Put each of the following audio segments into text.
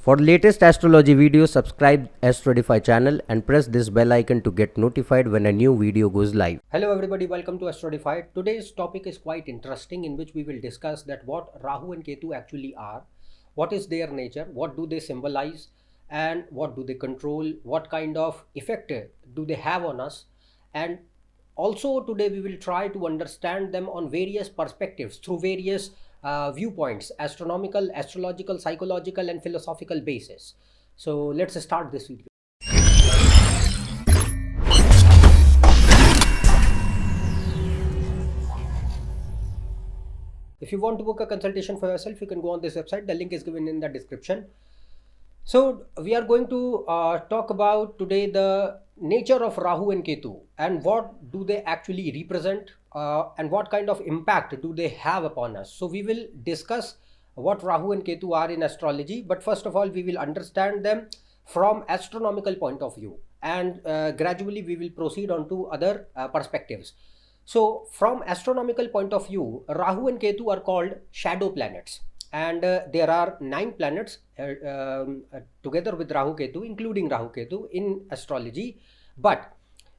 For latest astrology videos, subscribe Astrodify channel and press this bell icon to get notified when a new video goes live. Hello everybody, welcome to Astrodify. Today's topic is quite interesting, in which we will discuss that what Rahu and Ketu actually are, what is their nature, what do they symbolize, and what do they control, what kind of effect do they have on us. And also today we will try to understand them on various perspectives through various viewpoints: astronomical, astrological, psychological and philosophical basis. So let's start this video. If you want to book a consultation for yourself, you can go on this website. The link is given in the description. So we are going to talk about today the nature of Rahu and Ketu and what do they actually represent and what kind of impact do they have upon us. So we will discuss what Rahu and Ketu are in astrology, but first of all we will understand them from astronomical point of view, and gradually we will proceed on to other perspectives. So from astronomical point of view, Rahu and Ketu are called shadow planets. And there are 9 planets together with Rahu Ketu, including Rahu Ketu in astrology. But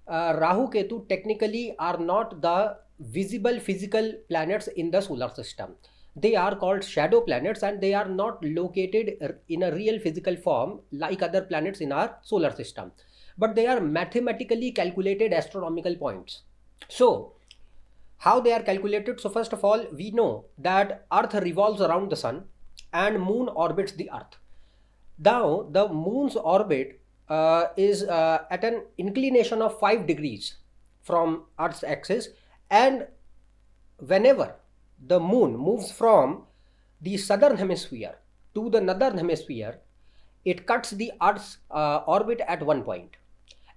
Rahu Ketu technically are not the visible physical planets in the solar system. They are called shadow planets and they are not located in a real physical form like other planets in our solar system. But they are mathematically calculated astronomical points. So how they are calculated? So first of all, we know that Earth revolves around the Sun and Moon orbits the Earth. Now the Moon's orbit is at an inclination of 5 degrees from Earth's axis, and whenever the Moon moves from the southern hemisphere to the northern hemisphere, it cuts the Earth's orbit at one point,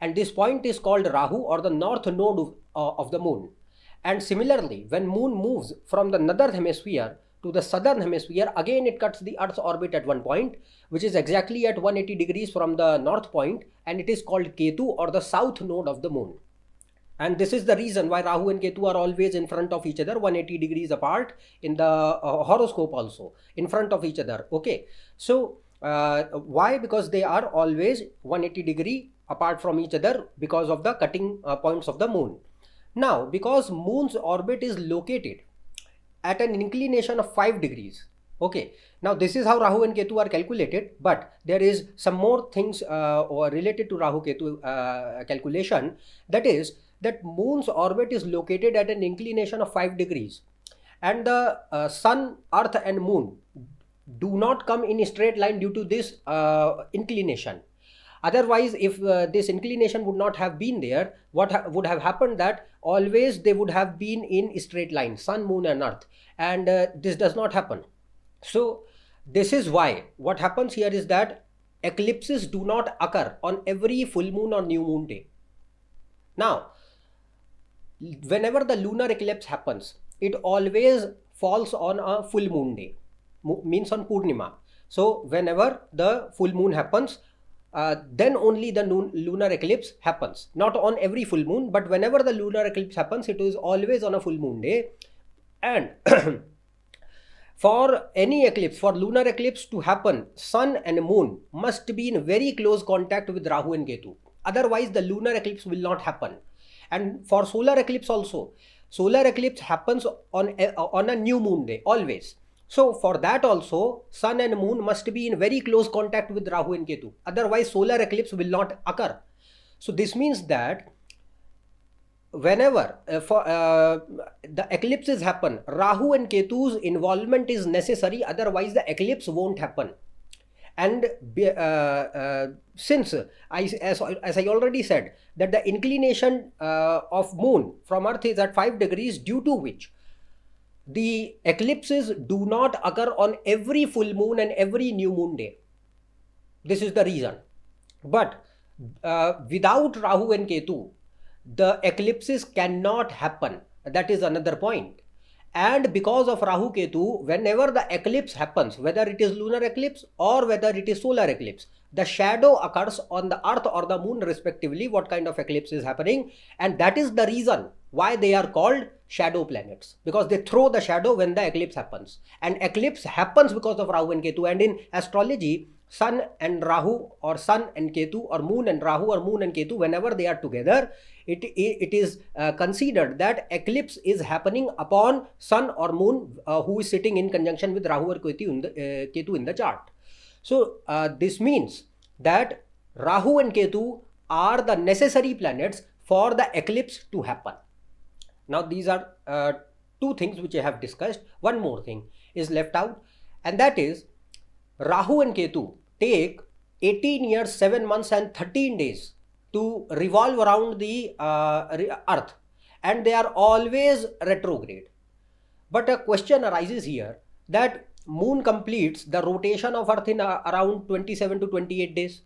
and this point is called Rahu, or the north node of the Moon. And similarly, when Moon moves from the northern hemisphere to the southern hemisphere, again it cuts the Earth's orbit at one point, which is exactly at 180 degrees from the north point, and it is called Ketu, or the south node of the Moon. And this is the reason why Rahu and Ketu are always in front of each other, 180 degrees apart in the horoscope, also in front of each other. Okay, so why? Because they are always 180 degree apart from each other because of the cutting points of the Moon. Now, because Moon's orbit is located at an inclination of 5 degrees. Okay, now this is how Rahu and Ketu are calculated, but there is some more things related to Rahu Ketu calculation. That is that Moon's orbit is located at an inclination of 5 degrees, and the Sun, Earth and Moon do not come in a straight line due to this inclination. Otherwise, if this inclination would not have been there, what would have happened, that always they would have been in a straight line, Sun, Moon and Earth, and this does not happen. So this is why what happens here is that eclipses do not occur on every full moon or new moon day. Now, whenever the lunar eclipse happens, it always falls on a full moon day, means on Purnima. So whenever the full moon happens, then only the lunar eclipse happens. Not on every full moon, but whenever the lunar eclipse happens, it is always on a full moon day. And for any eclipse, for lunar eclipse to happen, Sun and Moon must be in very close contact with Rahu and Ketu. Otherwise, the lunar eclipse will not happen. And for solar eclipse also, solar eclipse happens on a new moon day always. So for that also, Sun and Moon must be in very close contact with Rahu and Ketu. Otherwise, solar eclipse will not occur. So this means that whenever the eclipses happen, Rahu and Ketu's involvement is necessary. Otherwise, the eclipse won't happen. And since, as I already said, that the inclination of Moon from Earth is at 5 degrees, due to which the eclipses do not occur on every full moon and every new moon day. This is the reason. But without Rahu and Ketu, the eclipses cannot happen. That is another point. And because of Rahu Ketu, whenever the eclipse happens, whether it is lunar eclipse or whether it is solar eclipse, the shadow occurs on the Earth or the Moon respectively, what kind of eclipse is happening. And that is the reason why they are called shadow planets, because they throw the shadow when the eclipse happens. And eclipse happens because of Rahu and Ketu. And in astrology, Sun and Rahu, or Sun and Ketu, or Moon and Rahu, or Moon and Ketu, whenever they are together, it is considered that eclipse is happening upon Sun or Moon who is sitting in conjunction with Rahu or Ketu in the chart. So this means that Rahu and Ketu are the necessary planets for the eclipse to happen. Now these are two things which I have discussed. One more thing is left out, and that is Rahu and Ketu take 18 years, 7 months and 13 days to revolve around the earth, and they are always retrograde. But a question arises here that moon completes the rotation of earth in around 27 to 28 days,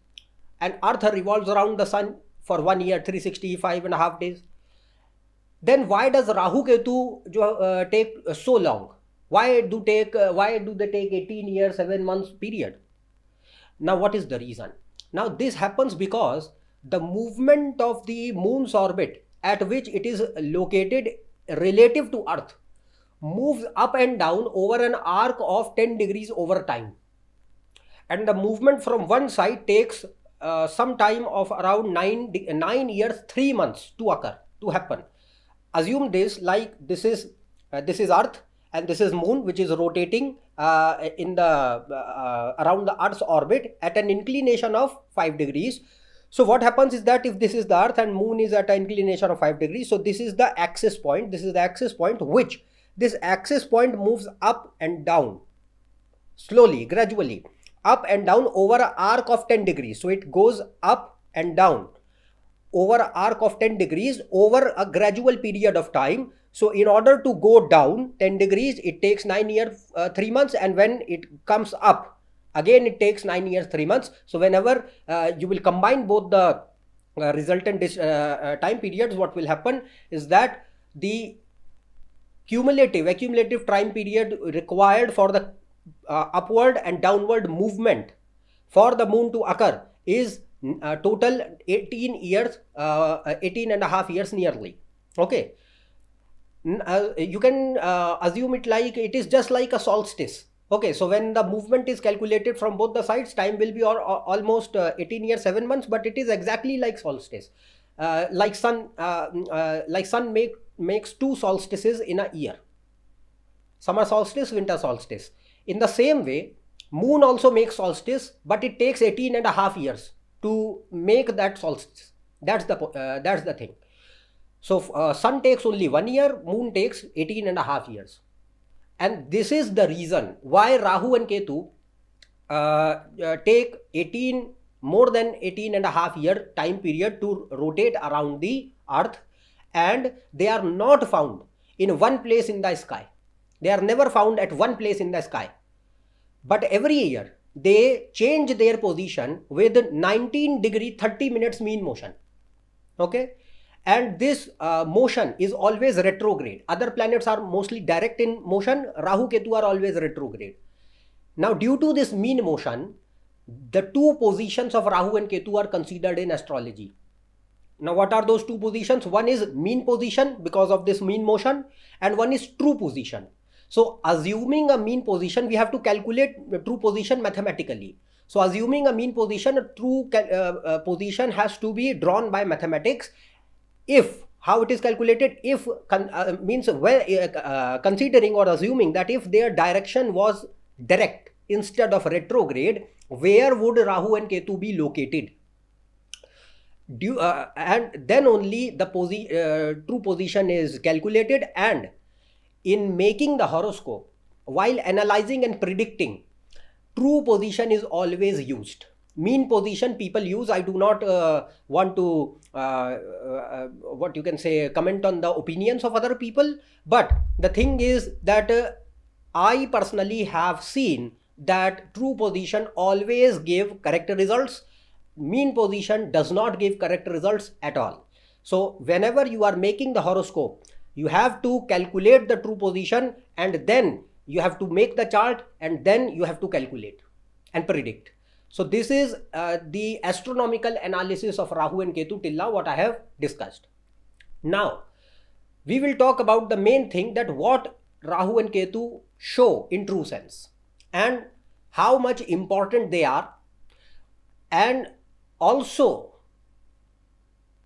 and earth revolves around the sun for 1 year, 365.5 days. Then why does Rahu Ketu take so long? Why do they take 18 years, 7 months period? Now what is the reason? Now this happens because the movement of the moon's orbit at which it is located relative to earth moves up and down over an arc of 10 degrees over time, and the movement from one side takes some time of around 9 years 3 months to happen. Assume this like this is earth and this is moon, which is rotating in the around the earth's orbit at an inclination of 5 degrees. So what happens is that if this is the earth and moon is at an inclination of 5 degrees, so this is the axis point, which this axis point moves up and down slowly, gradually up and down over an arc of 10 degrees. So it goes up and down over an arc of 10 degrees over a gradual period of time. So in order to go down 10 degrees, it takes 9 years, 3 months, and when it comes up, again it takes 9 years, 3 months. So whenever you will combine both the resultant time periods, what will happen is that the accumulative time period required for the upward and downward movement for the moon to occur is total 18 years, 18.5 years nearly. Okay. You can assume it like it is just like a solstice. Okay, so when the movement is calculated from both the sides, time will be almost 18 years, 7 months, but it is exactly like solstice. Like sun makes 2 solstices in a year, summer solstice, winter solstice. In the same way, moon also makes solstice, but it takes 18.5 years to make that solstice. That's the thing. So sun takes only 1 year, moon takes 18.5 years. And this is the reason why Rahu and Ketu take more than 18.5 year time period to rotate around the earth, and they are not found in one place in the sky. They are never found at one place in the sky. But every year they change their position with 19 degree 30 minutes mean motion. Okay. And this motion is always retrograde. Other planets are mostly direct in motion. Rahu, Ketu are always retrograde. Now, due to this mean motion, the 2 positions of Rahu and Ketu are considered in astrology. Now, what are those 2 positions? One is mean position because of this mean motion, and one is true position. So, assuming a mean position, we have to calculate the true position mathematically. So, assuming a mean position, a true position has to be drawn by mathematics. If how it is calculated, if considering or assuming that if their direction was direct instead of retrograde, where would Rahu and Ketu be located? And then only the true position is calculated. And in making the horoscope, while analyzing and predicting, true position is always used. Mean position people use. I do not want to what you can say comment on the opinions of other people, but the thing is that I personally have seen that true position always give correct results. Mean position does not give correct results at all. So whenever you are making the horoscope, you have to calculate the true position, and then you have to make the chart, and then you have to calculate and predict. So this is the astronomical analysis of Rahu and Ketu till now, what I have discussed. Now, we will talk about the main thing, that what Rahu and Ketu show in true sense and how much important they are and also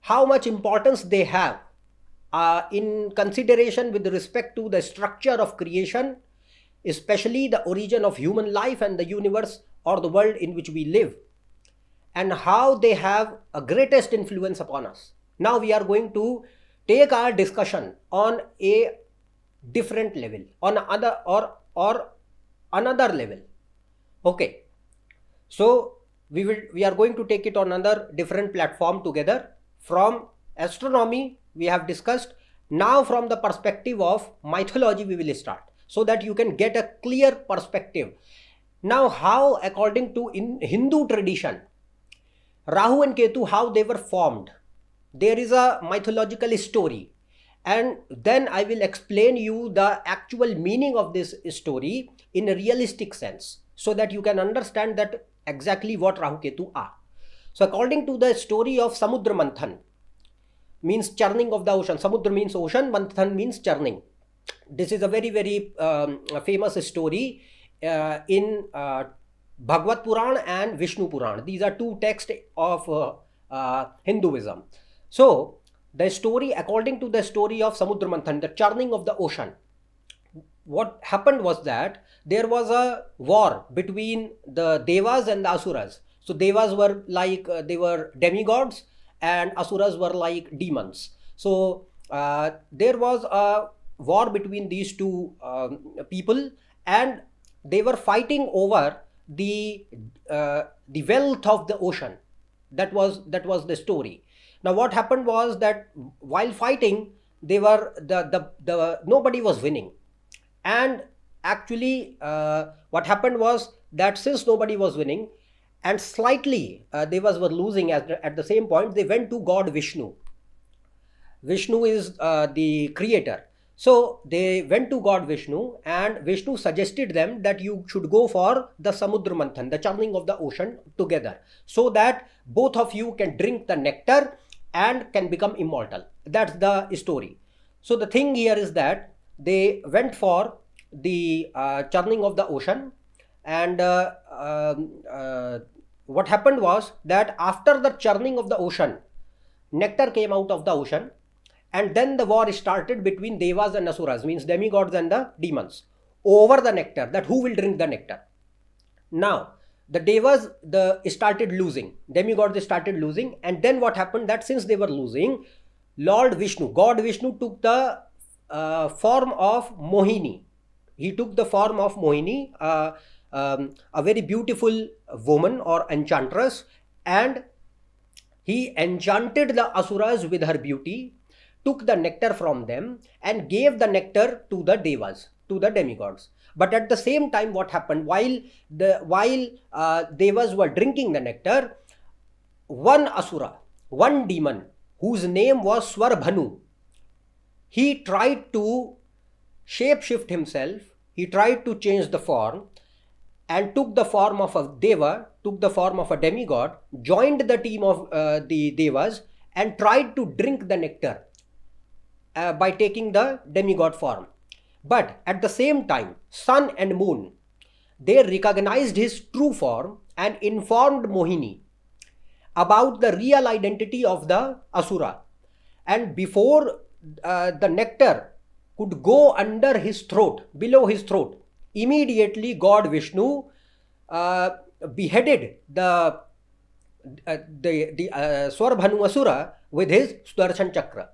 how much importance they have in consideration with respect to the structure of creation, especially the origin of human life and the universe or the world in which we live, and how they have a greatest influence upon us. Now we are going to take our discussion on a different level, on other or another level. Okay, so we are going to take it on another different platform together. From astronomy we have discussed. Now from the perspective of mythology we will start, so that you can get a clear perspective. Now, how according to in Hindu tradition, Rahu and Ketu, how they were formed, there is a mythological story, and then I will explain you the actual meaning of this story in a realistic sense, so that you can understand that exactly what Rahu Ketu are. So according to the story of Samudra Manthan, means churning of the ocean. Samudra means ocean, Manthan means churning. This is a very famous story in Bhagavad Puran and Vishnu Puran. These are two texts of Hinduism. So the story, according to the story of Samudra Manthan, the churning of the ocean, what happened was that there was a war between the Devas and the Asuras. So Devas were like they were demigods, and Asuras were like demons. So there was a war between these two people, and they were fighting over the wealth of the ocean. That was the story. Now what happened was that while fighting, they were the nobody was winning, and actually what happened was that since nobody was winning and slightly Devas were losing at the same point, they went to God Vishnu. Vishnu is the creator. So they went to God Vishnu, and Vishnu suggested them that you should go for the Samudra Manthan, the churning of the ocean together, so that both of you can drink the nectar and can become immortal. That's the story. So the thing here is that they went for the churning of the ocean, and what happened was that after the churning of the ocean, nectar came out of the ocean, and then the war started between Devas and Asuras, means demigods and the demons, over the nectar, that who will drink the nectar. Now the Devas started losing, demigods started losing, and then what happened that since they were losing, Lord Vishnu, God Vishnu, took the form of Mohini. He took the form of Mohini, a very beautiful woman or enchantress, and he enchanted the Asuras with her beauty, took the nectar from them and gave the nectar to the Devas, to the demigods. But at the same time, what happened, while Devas were drinking the nectar, one Asura, one demon whose name was Swarbhanu, he tried to shapeshift himself, he tried to change the form, and took the form of a Deva, took the form of a demigod, joined the team of the Devas, and tried to drink the nectar by taking the demigod form. But at the same time, sun and moon, they recognized his true form and informed Mohini about the real identity of the Asura. And before the nectar could go under his throat, below his throat, immediately God Vishnu beheaded the Swarbhanu Asura with his Sudarshan Chakra.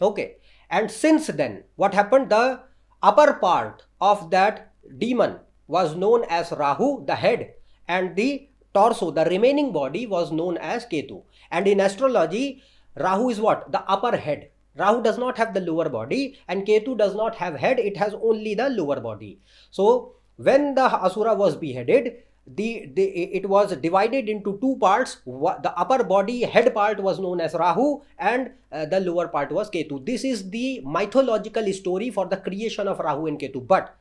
Okay, and since then, what happened? The upper part of that demon was known as Rahu, the head, and the torso, the remaining body, was known as Ketu. And in astrology, Rahu is what? The upper head. Rahu does not have the lower body, and Ketu does not have head, it has only the lower body. So when the Asura was beheaded, it was divided into two parts. The upper body, head part, was known as Rahu, and the lower part was Ketu. This is the mythological story for the creation of Rahu and Ketu. But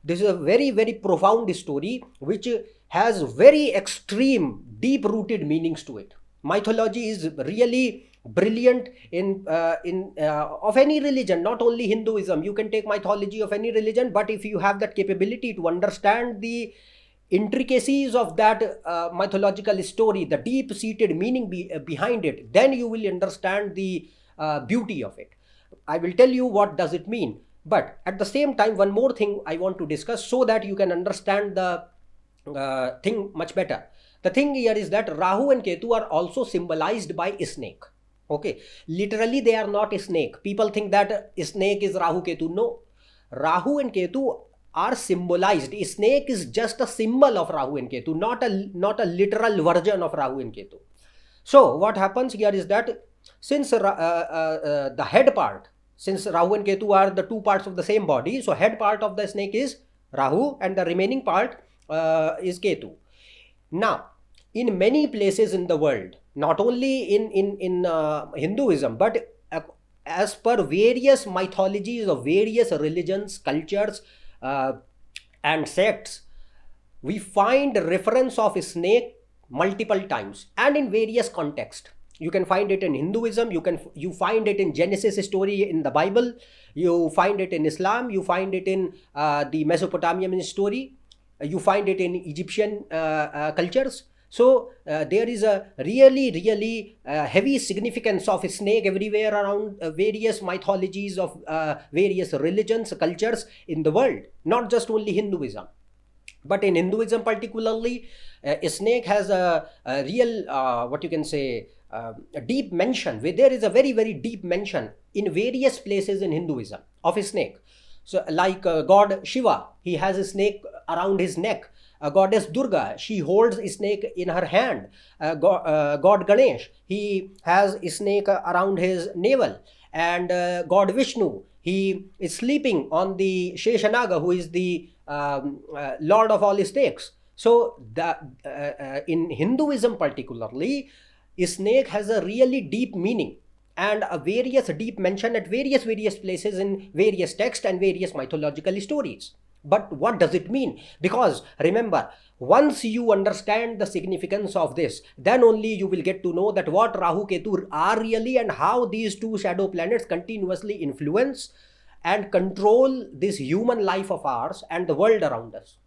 this is a very profound story which has very extreme, deep-rooted meanings to it. Mythology is really brilliant in of any religion, not only Hinduism. You can take mythology of any religion, but if you have that capability to understand the intricacies of that mythological story, the deep-seated meaning behind it, then you will understand the beauty of it. I will tell you what does it mean. But at the same time, one more thing I want to discuss so that you can understand the thing much better. The thing here is that Rahu and Ketu are also symbolized by a snake. Okay, literally they are not a snake. People think that a snake is Rahu Ketu. No, Rahu and Ketu are symbolized. A snake is just a symbol of Rahu and Ketu, not a literal version of Rahu and Ketu. So what happens here is that since the head part, since Rahu and Ketu are the two parts of the same body, so head part of the snake is Rahu and the remaining part is Ketu. Now, in many places in the world, not only in Hinduism, but as per various mythologies of various religions, cultures, and sects, we find reference of a snake multiple times and in various contexts. You can find it in Hinduism, you find it in Genesis story in the Bible, you find it in Islam, you find it in the Mesopotamian story, you find it in Egyptian cultures. So there is a really heavy significance of a snake everywhere around various mythologies of various religions, cultures in the world, not just only Hinduism. But in Hinduism particularly, a snake has a real, what you can say, a deep mention, where there is a very deep mention in various places in Hinduism of a snake. So like God Shiva, he has a snake around his neck. Goddess Durga, she holds a snake in her hand. God Ganesh, he has a snake around his navel. And God Vishnu, he is sleeping on the Sheshanaga, who is the lord of all snakes. So in Hinduism particularly, a snake has a really deep meaning and a various deep mention at various places in various texts and various mythological stories. But what does it mean? Because remember, once you understand the significance of this, then only you will get to know that what Rahu Ketu are really and how these two shadow planets continuously influence and control this human life of ours and the world around us.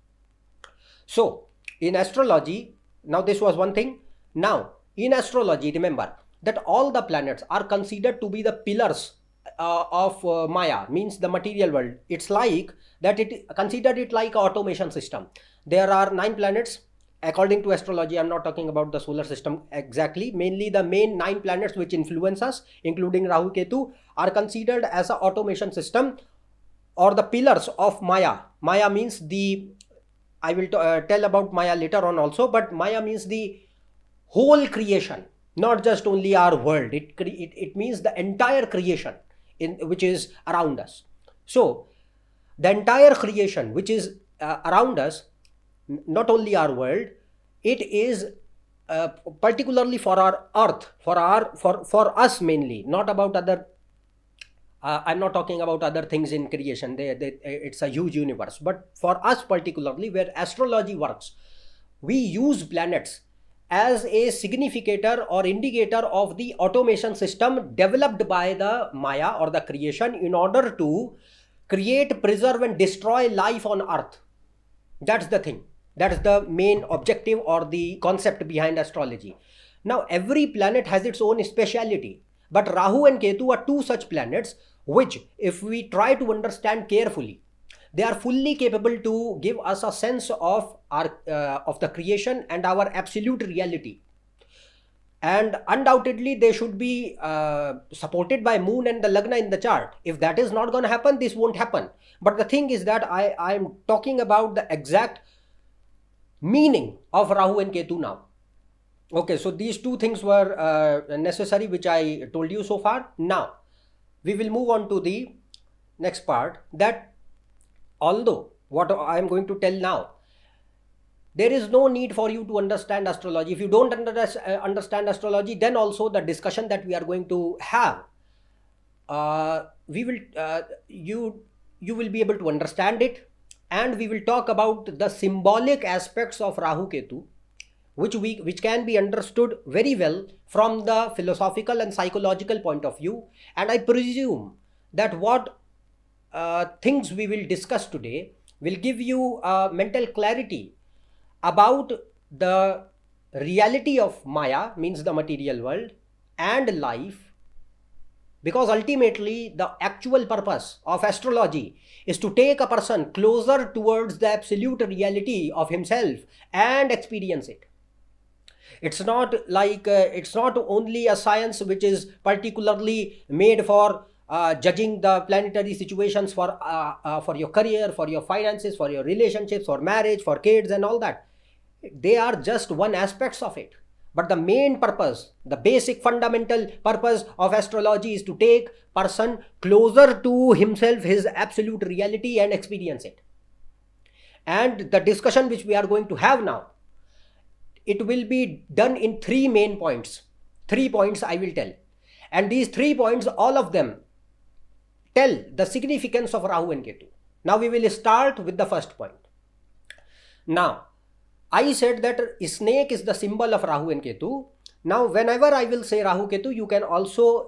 So in astrology, now this was one thing. Now in astrology, remember that all the planets are considered to be the pillars of Maya, means the material world. It's like that, considered it like an automation system. There are 9 planets according to astrology. I'm not talking about the solar system exactly. Mainly the main 9 planets which influence us, including Rahu Ketu, are considered as an automation system or the pillars of Maya. Maya means the, I will tell about Maya later on also, but Maya means the whole creation, not just only our world. It means the entire creation which is around us. So the entire creation which is around us, not only our world, it is particularly for our earth, for us mainly, not about other. I'm not talking about other things in creation. It's a huge universe. But for us particularly, where astrology works, we use planets as a significator or indicator of the automation system developed by the Maya or the creation in order to create, preserve and destroy life on earth. That's the thing. That's the main objective or the concept behind astrology. Now every planet has its own speciality, but Rahu and Ketu are 2 such planets which, if we try to understand carefully, they are fully capable to give us a sense of our of the creation and our absolute reality. And undoubtedly they should be supported by moon and the lagna in the chart. If that is not going to happen, this won't happen. But the thing is that I'm talking about the exact meaning of Rahu and Ketu now. Okay, so these 2 things were necessary, which I told you so far. Now we will move on to the next part, that although what I am going to tell now, there is no need for you to understand astrology. If you don't understand astrology, then also the discussion that we are going to have, you will be able to understand it, and we will talk about the symbolic aspects of Rahu Ketu, which can be understood very well from the philosophical and psychological point of view. And I presume that what things we will discuss today will give you mental clarity about the reality of Maya, means the material world, and life, because ultimately the actual purpose of astrology is to take a person closer towards the absolute reality of himself and experience it. It's not like it's not only a science which is particularly made for judging the planetary situations for your career, for your finances, for your relationships, for marriage, for kids and all that. They are just one aspects of it. But the main purpose, the basic fundamental purpose of astrology is to take person closer to himself, his absolute reality, and experience it. And the discussion which we are going to have now, it will be done in three main points. 3 points I will tell. And these 3 points, all of them tell the significance of Rahu and Ketu. Now we will start with the first point. Now, I said that snake is the symbol of Rahu and Ketu. Now, whenever I will say Rahu Ketu, you can also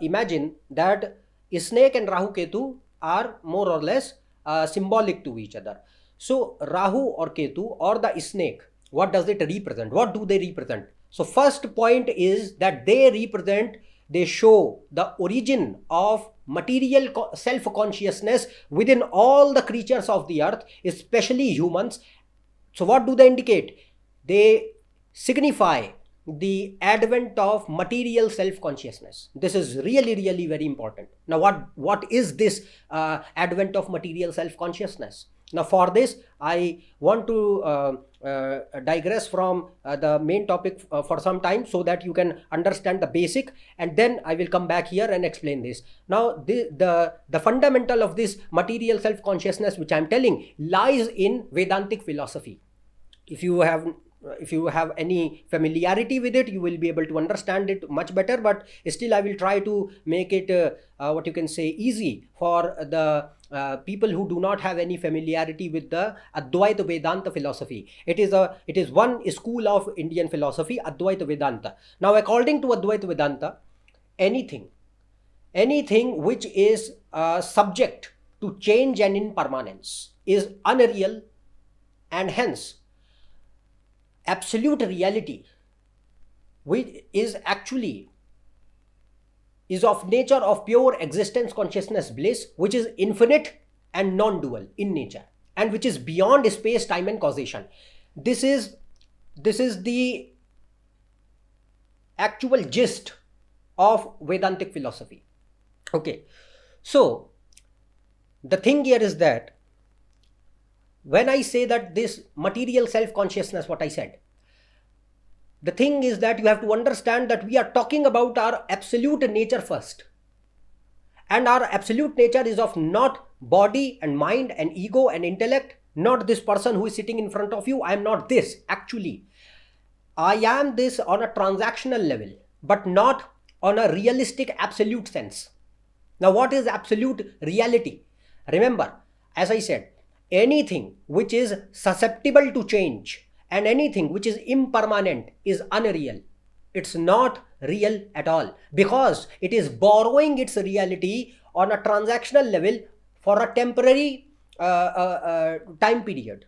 imagine that snake and Rahu Ketu are more or less symbolic to each other. So, Rahu or Ketu or the snake, what does it represent? What do they represent? So, first point is that they show the origin of material self-consciousness within all the creatures of the earth, especially humans. So what do they indicate? They signify the advent of material self-consciousness. This is really very important. Now what is this advent of material self-consciousness? Now for this I want to digress from the main topic for some time, so that you can understand the basic, and then I will come back here and explain this. Now the fundamental of this material self-consciousness which I am telling lies in Vedantic philosophy. If you have any familiarity with it, you will be able to understand it much better, but still I will try to make it what you can say easy for the people who do not have any familiarity with the Advaita Vedanta philosophy. It is one school of Indian philosophy, Advaita Vedanta. Now according to Advaita Vedanta, anything which is subject to change and impermanence is unreal, and hence absolute reality, which is actually is of nature of pure existence consciousness bliss, which is infinite and non-dual in nature, and which is beyond space, time and causation. This is the actual gist of Vedantic philosophy. Okay, so the thing here is that when I say that this material self-consciousness, what I said, the thing is that you have to understand that we are talking about our absolute nature first. And our absolute nature is of not body and mind and ego and intellect, not this person who is sitting in front of you. I am not this. Actually, I am this on a transactional level, but not on a realistic absolute sense. Now, what is absolute reality? Remember, as I said, anything which is susceptible to change and anything which is impermanent is unreal. It's not real at all, because it is borrowing its reality on a transactional level for a temporary time period.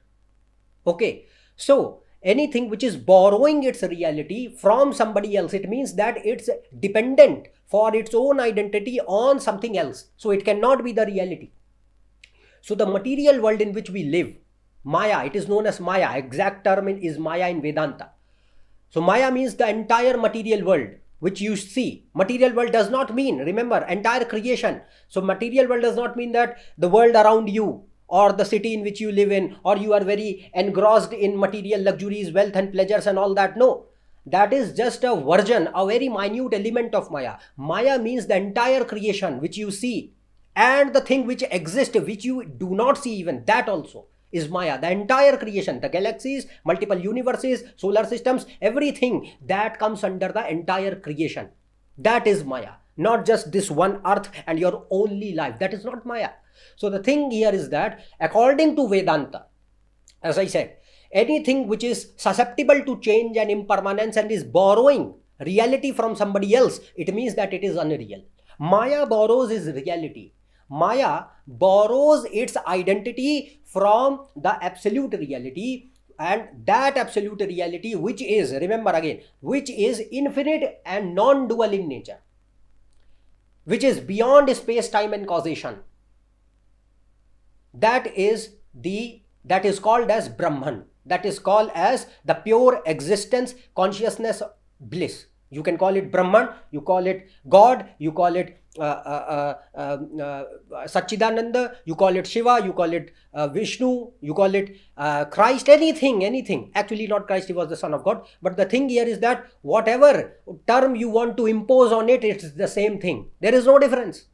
Okay, so anything which is borrowing its reality from somebody else, it means that it's dependent for its own identity on something else. So it cannot be the reality. So the material world in which we live, Maya, it is known as Maya. Exact term is Maya in Vedanta. So Maya means the entire material world which you see. Material world does not mean, remember, entire creation. So material world does not mean that the world around you or the city in which you live in, or you are very engrossed in material luxuries, wealth and pleasures and all that. No, that is just a version, a very minute element of Maya. Maya means the entire creation which you see, and the thing which exists which you do not see, even that also is Maya. The entire creation, the galaxies, multiple universes, solar systems, everything that comes under the entire creation, that is Maya. Not just this one earth and your only life. That is not Maya. So the thing here is that according to Vedanta, as I said, anything which is susceptible to change and impermanence and is borrowing reality from somebody else, it means that it is unreal. Maya borrows its reality. Maya borrows its identity from the absolute reality, and that absolute reality, which is, remember again, which is infinite and non-dual in nature, which is beyond space, time and causation, that is called as Brahman. That is called as the pure existence, consciousness, bliss. You can call it Brahman, you call it God, you call it Satchidananda, you call it Shiva, you call it Vishnu, you call it Christ, anything. Actually not Christ, he was the son of God. But the thing here is that whatever term you want to impose on it, it's the same thing. There is no difference.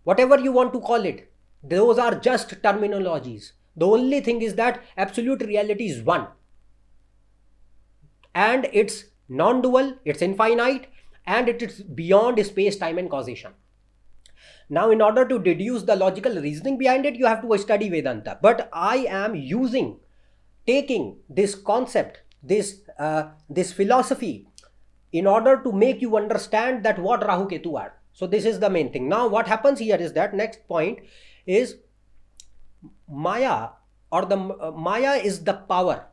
Whatever you want to call it, those are just terminologies. The only thing is that absolute reality is one. And it's non-dual, it's infinite, and it is beyond space, time and causation. Now, in order to deduce the logical reasoning behind it, you have to study Vedanta. But I am taking this concept, this philosophy, in order to make you understand that what Rahu Ketu are. So this is the main thing. Now, what happens here is that next point is Maya, or the Maya is the power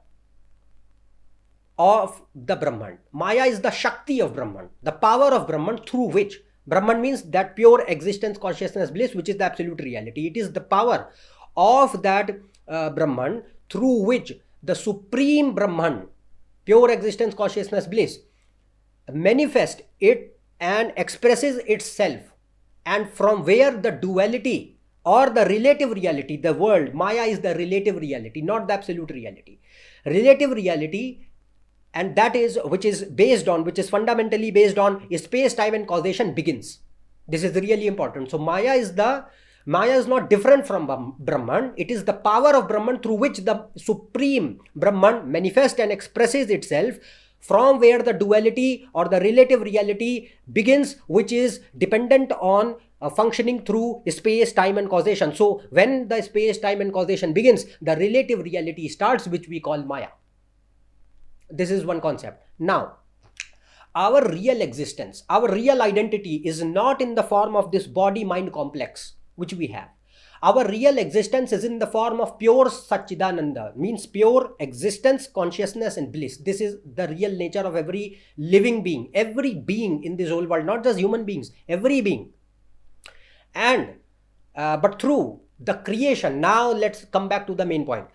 of the Brahman. Maya is the Shakti of Brahman, the power of Brahman, through which Brahman means that pure existence, consciousness, bliss, which is the absolute reality. It is the power of that Brahman through which the supreme Brahman, pure existence, consciousness, bliss, manifests it and expresses itself, and from where the duality or the relative reality, the world, Maya is the relative reality, not the absolute reality. Relative reality, and that is which is fundamentally based on space, time and causation, begins. This is really important. So Maya is not different from Brahman. It is the power of Brahman through which the supreme Brahman manifests and expresses itself, from where the duality or the relative reality begins, which is dependent on functioning through space, time and causation. So when the space, time and causation begins, the relative reality starts, which we call Maya. This is one concept. Now, our real existence, our real identity is not in the form of this body-mind complex which we have. Our real existence is in the form of pure Satchidananda, means pure existence, consciousness and bliss. This is the real nature of every living being, every being in this whole world, not just human beings, every being. And but through the creation, now let's come back to the main point.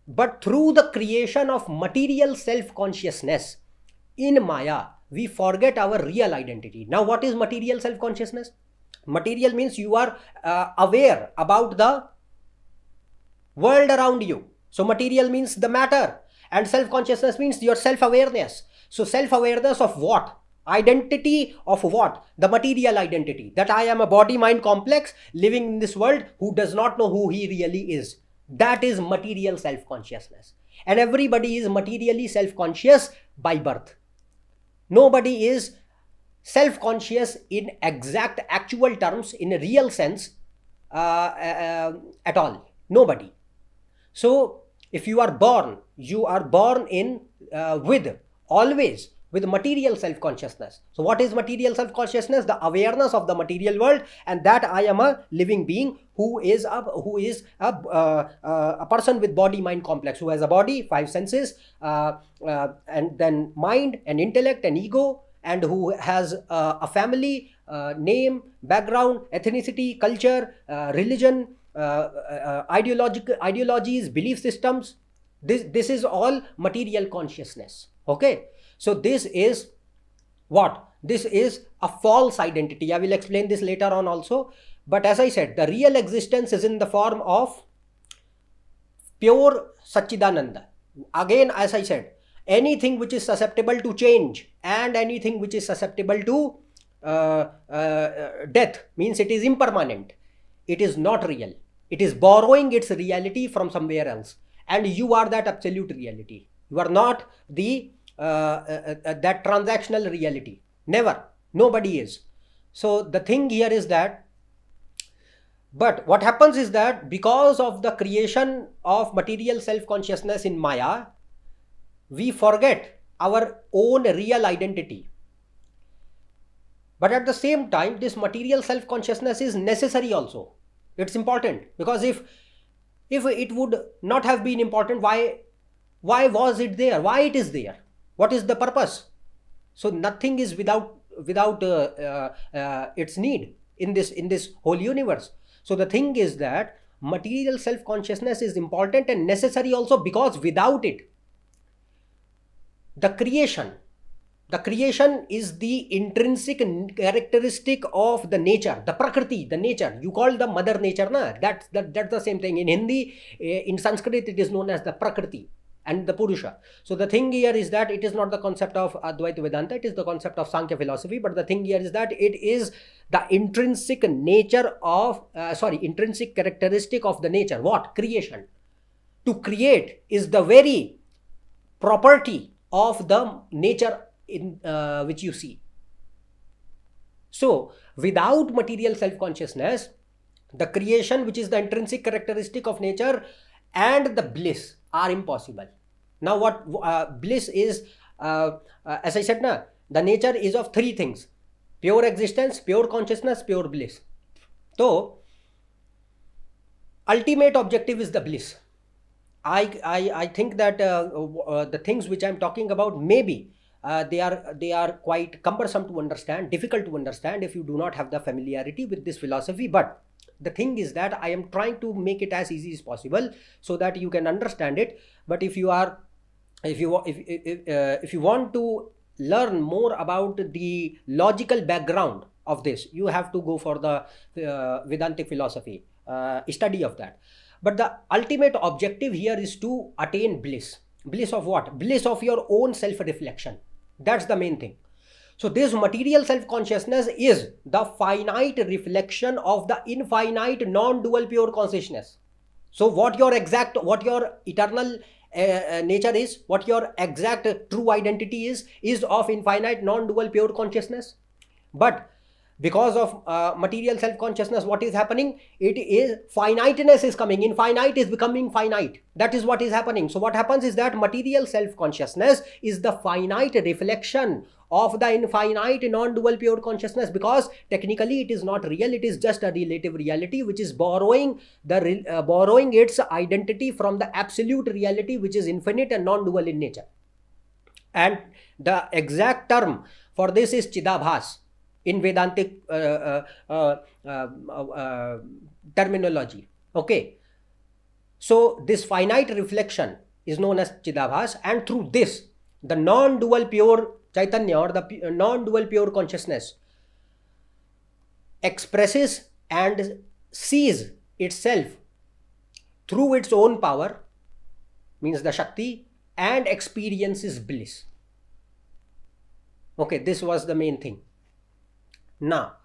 But through the creation of material self-consciousness in Maya, we forget our real identity. Now, what is material self-consciousness? Material means you are aware about the world around you. So material means the matter, and self-consciousness means your self-awareness. So self-awareness of what? Identity of what? The material identity, that I am a body-mind complex living in this world who does not know who he really is. That is material self-consciousness. And everybody is materially self-conscious by birth. Nobody is self-conscious in exact actual terms, in a real sense at all. Nobody. So if you are born in always with material self-consciousness. So what is material self-consciousness? The awareness of the material world, and that I am a living being who is a person with body-mind complex, who has a body, 5 senses, and then mind and intellect and ego, and who has a family, name, background, ethnicity, culture, religion, ideologies, belief systems. This is all material consciousness. Okay. So this is what? This is a false identity. I will explain this later on also. But as I said, the real existence is in the form of pure Satchidananda. Again, as I said, anything which is susceptible to change and anything which is susceptible to death means it is impermanent. It is not real. It is borrowing its reality from somewhere else. And you are that absolute reality. You are not the that transactional reality. Never. Nobody is. So the thing here is that, but what happens is that because of the creation of material self-consciousness in Maya, we forget our own real identity. But at the same time, this material self-consciousness is necessary also. It's important, because if If it would not have been important, why was it there? Why it is there? What is the purpose? So nothing is without its need in this whole universe. So the thing is that material self consciousness is important and necessary also, because without it, the creation is the intrinsic characteristic of the nature, the prakriti, the nature. You call the mother nature, na? That's the same thing. In Hindi, in Sanskrit, it is known as the prakriti and the Purusha. So the thing here is that it is not the concept of Advaita Vedanta, it is the concept of Sankhya philosophy. But the thing here is that it is the intrinsic nature of, intrinsic characteristic of the nature. What? Creation. To create is the very property of the nature in which you see. So without material self-consciousness, the creation, which is the intrinsic characteristic of nature, and the bliss are impossible. Now what bliss is, as I said, the nature is of three things: pure existence, pure consciousness, pure bliss. So ultimate objective is the bliss. I think that the things which I'm talking about, maybe they are quite cumbersome to understand, difficult to understand if you do not have the familiarity with this philosophy. But the thing is that I am trying to make it as easy as possible so that you can understand it. But if you want to learn more about the logical background of this, you have to go for the Vedantic philosophy, study of that. But the ultimate objective here is to attain bliss. Bliss of what? Bliss of your own self-reflection. That's the main thing. So this material self-consciousness is the finite reflection of the infinite non-dual pure consciousness. So what your eternal nature is, what your exact true identity is of infinite non-dual pure consciousness. But because of material self-consciousness, what is happening? It is finiteness is coming. Infinite is becoming finite. That is what is happening. So what happens is that material self-consciousness is the finite reflection of the infinite non-dual pure consciousness, because technically it is not real. It is just a relative reality which is borrowing its identity from the absolute reality, which is infinite and non-dual in nature. And the exact term for this is Chidabhas in Vedantic terminology. Okay. So this finite reflection is known as Chidabhas, and through this, the non-dual pure Chaitanya, or the non-dual pure consciousness, expresses and sees itself through its own power, means the Shakti, and experiences bliss. Okay, this was the main thing. Now,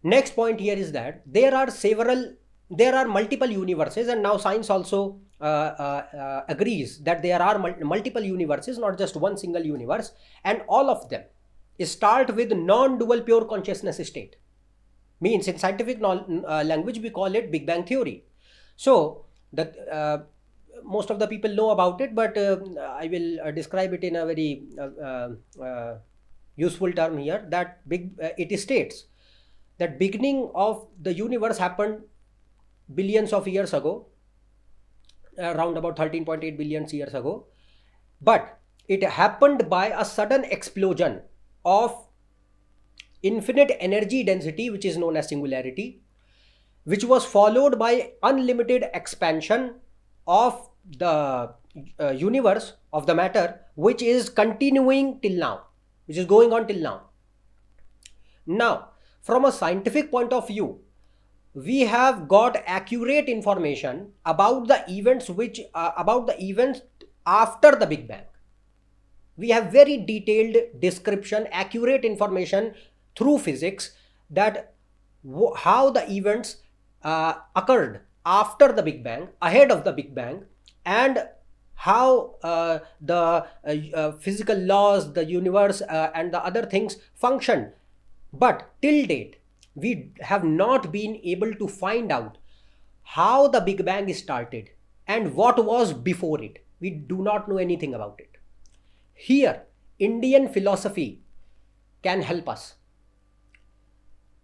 next point here is that there are multiple universes, and now science also agrees that there are multiple universes, not just one single universe, and all of them start with non-dual pure consciousness state. Means in scientific language we call it Big Bang theory. So most of the people know about it, but I will describe it in a very useful term here. That it states that beginning of the universe happened billions of years ago, around about 13.8 billion years ago, but it happened by a sudden explosion of infinite energy density, which is known as singularity, which was followed by unlimited expansion of the universe, of the matter, which is continuing till now, which is going on till now. Now, from a scientific point of view, we have got accurate information about the events after the Big Bang. We have very detailed description, accurate information through physics, that how the events occurred after the Big Bang, ahead of the Big Bang, and how the physical laws, the universe, and the other things function. But till date, we have not been able to find out how the Big Bang started and what was before it. We do not know anything about it. Here, Indian philosophy can help us.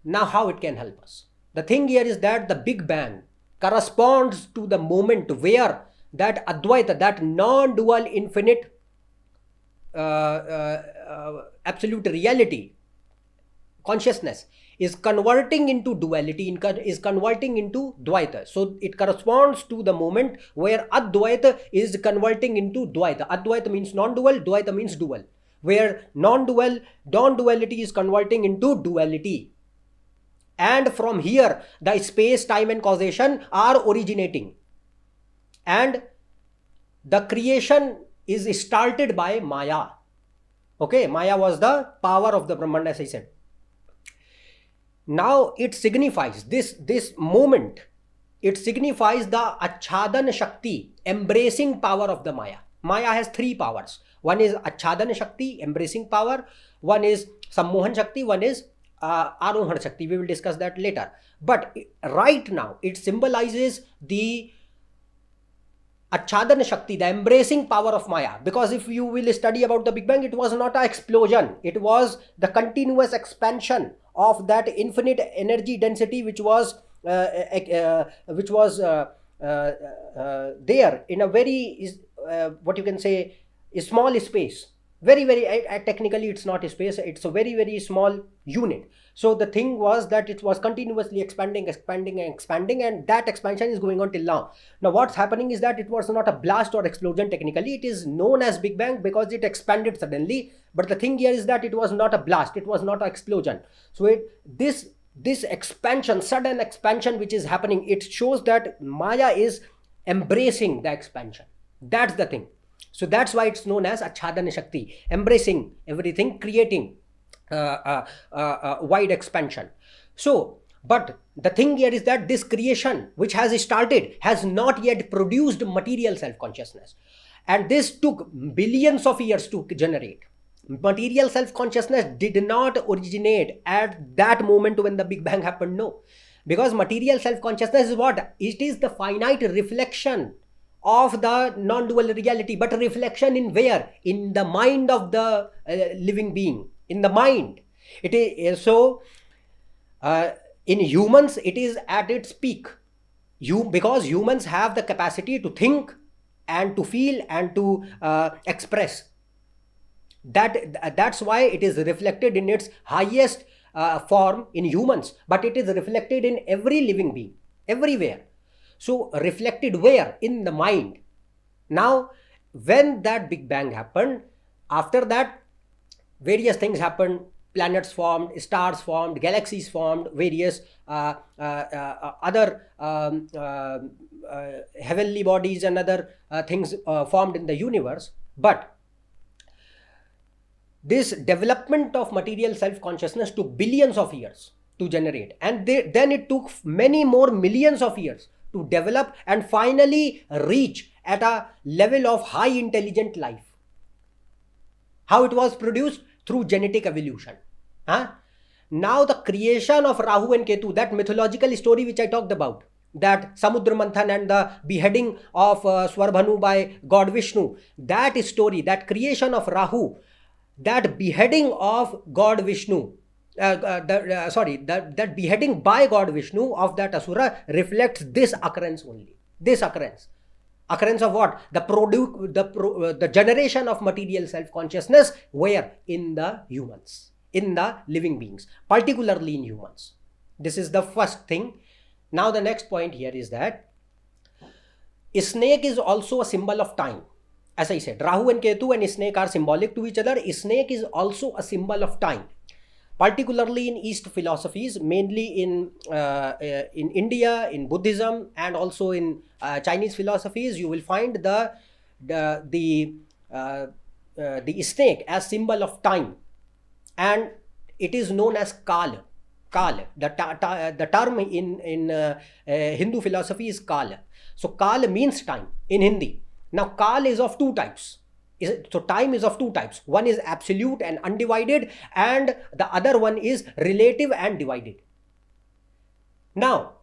Now, how it can help us? The thing here is that the Big Bang corresponds to the moment where that Advaita, that non-dual infinite absolute reality, consciousness, is converting into duality, is converting into Dvaita. So it corresponds to the moment where Advaita is converting into Dvaita. Advaita means non-dual, Dvaita means dual. Where non-duality is converting into duality. And from here, the space, time and causation are originating. And the creation is started by Maya. Okay, Maya was the power of the Brahman, as I said. Now it signifies this moment, it signifies the Achhadan Shakti, embracing power of the Maya. Maya has three powers. One is Achhadan Shakti, embracing power. One is Sammohan Shakti. One is Arohan Shakti. We will discuss that later. But right now, it symbolizes the Achhadan Shakti, the embracing power of Maya. Because if you will study about the Big Bang, it was not an explosion. It was the continuous expansion of that infinite energy density which was there in a very what you can say, a small space. Very technically it's not a space, it's a very small unit. So the thing was that it was continuously expanding, and that expansion is going on till now. Now what's happening is that it was not a blast or explosion. Technically it is known as Big Bang because it expanded suddenly, but the thing here is that it was not a blast, it was not an explosion. So this expansion, sudden expansion which is happening, it shows that Maya is embracing the expansion. That's the thing. So that's why it's known as Achhadan Shakti, embracing everything, creating wide expansion. So, but the thing here is that this creation which has started has not yet produced material self-consciousness. And this took billions of years to generate. Material self-consciousness did not originate at that moment when the Big Bang happened, no. Because material self-consciousness is what? It is the finite reflection of the non-dual reality, but reflection in where? In the mind of the living being, in the mind. It is so in humans it is at its peak, because humans have the capacity to think and to feel and to express. That's why it is reflected in its highest form in humans, but it is reflected in every living being, everywhere. So reflected where? In the mind. Now when that Big Bang happened, after that various things happened. Planets formed, stars formed, galaxies formed, various other heavenly bodies and other things formed in the universe. But this development of material self-consciousness took billions of years to generate, and then it took many more millions of years to develop and finally reach at a level of high intelligent life. How it was produced? Through genetic evolution. Now the creation of Rahu and Ketu, that mythological story which I talked about, that Samudra Manthan and the beheading of Swarbhanu by God Vishnu, that story, that creation of Rahu, that beheading of God Vishnu, that beheading by God Vishnu of that Asura reflects this occurrence only. This occurrence of what? The generation of material self-consciousness, where? In the humans, in the living beings, particularly in humans. This is the first thing. Now the next point here is that a snake is also a symbol of time. As I said, Rahu and Ketu and snake are symbolic to each other. A snake is also a symbol of time. Particularly in East philosophies, mainly in India, in Buddhism, and also in Chinese philosophies, you will find the snake as symbol of time, and it is known as Kal. Kal. The term in Hindu philosophy is Kal. So Kal means time in Hindi. Now Kal is of two types. So time is of two types. One is absolute and undivided, and the other one is relative and divided. Now,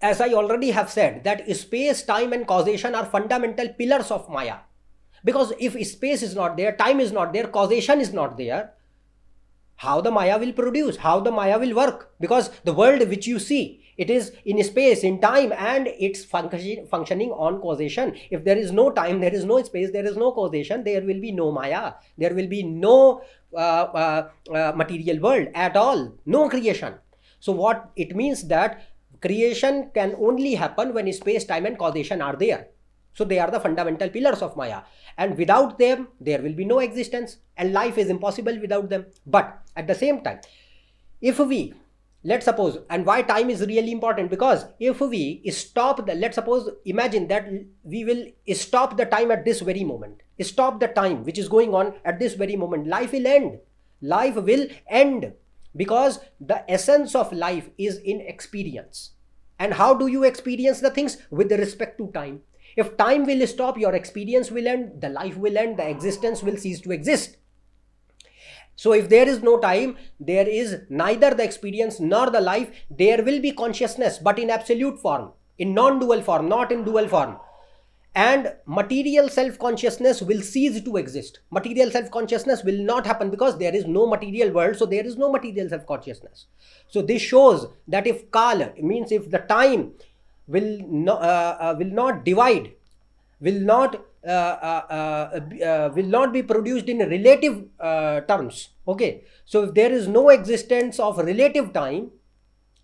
as I already have said, that space, time and causation are fundamental pillars of Maya. Because if space is not there, time is not there, causation is not there, how the Maya will produce, how the Maya will work? Because the world which you see, It is in space, in time, and it's functioning on causation. If there is no time, there is no space, there is no causation, there will be no Maya, there will be no material world at all, no creation. So what it means that creation can only happen when space, time, and causation are there. So they are the fundamental pillars of Maya, and without them there will be no existence, and life is impossible without them. But at the same time, if we, let's suppose, and why time is really important, because if we stop the, let's suppose, imagine that we will stop the time at this very moment, stop the time which is going on at this very moment, life will end. Life will end because the essence of life is in experience. And how do you experience the things? With respect to time. If time will stop, your experience will end, the life will end, the existence will cease to exist. So if there is no time, there is neither the experience nor the life. There will be consciousness, but in absolute form, in non-dual form, not in dual form. And material self-consciousness will cease to exist. Material self-consciousness will not happen because there is no material world, so there is no material self-consciousness. So this shows that if Kal, means if the time will not divide, will not be produced in relative terms. Okay, so if there is no existence of relative time,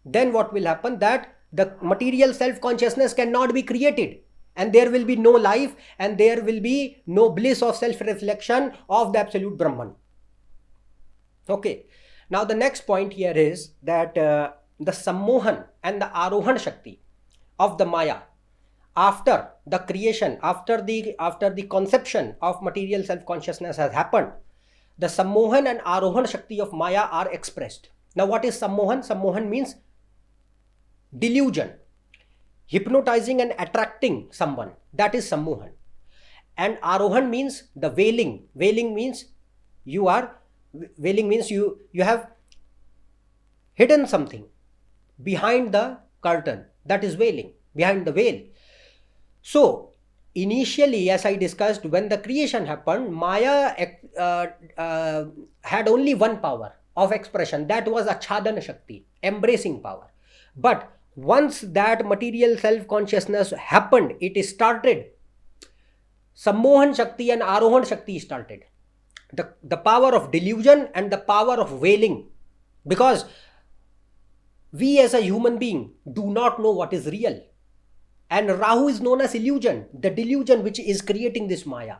then what will happen? That the material self-consciousness cannot be created, and there will be no life, and there will be no bliss of self-reflection of the absolute Brahman. Okay, now the next point here is that the Sammohan and the Arohan Shakti of the Maya, after the creation, after the conception of material self-consciousness has happened, the Sammohan and Arohan Shakti of Maya are expressed. Now what is Sammohan? Sammohan means delusion, hypnotizing and attracting someone. That is Sammohan. And Arohan means the veiling. Veiling means you have hidden something behind the curtain. That is veiling, behind the veil. So initially, as I discussed, when the creation happened, Maya had only one power of expression. That was Achadana Shakti, embracing power. But once that material self-consciousness happened, it started. Sammohan Shakti and Arohan Shakti started. The power of delusion and the power of veiling. Because we as a human being do not know what is real. And Rahu is known as illusion, the delusion which is creating this Maya.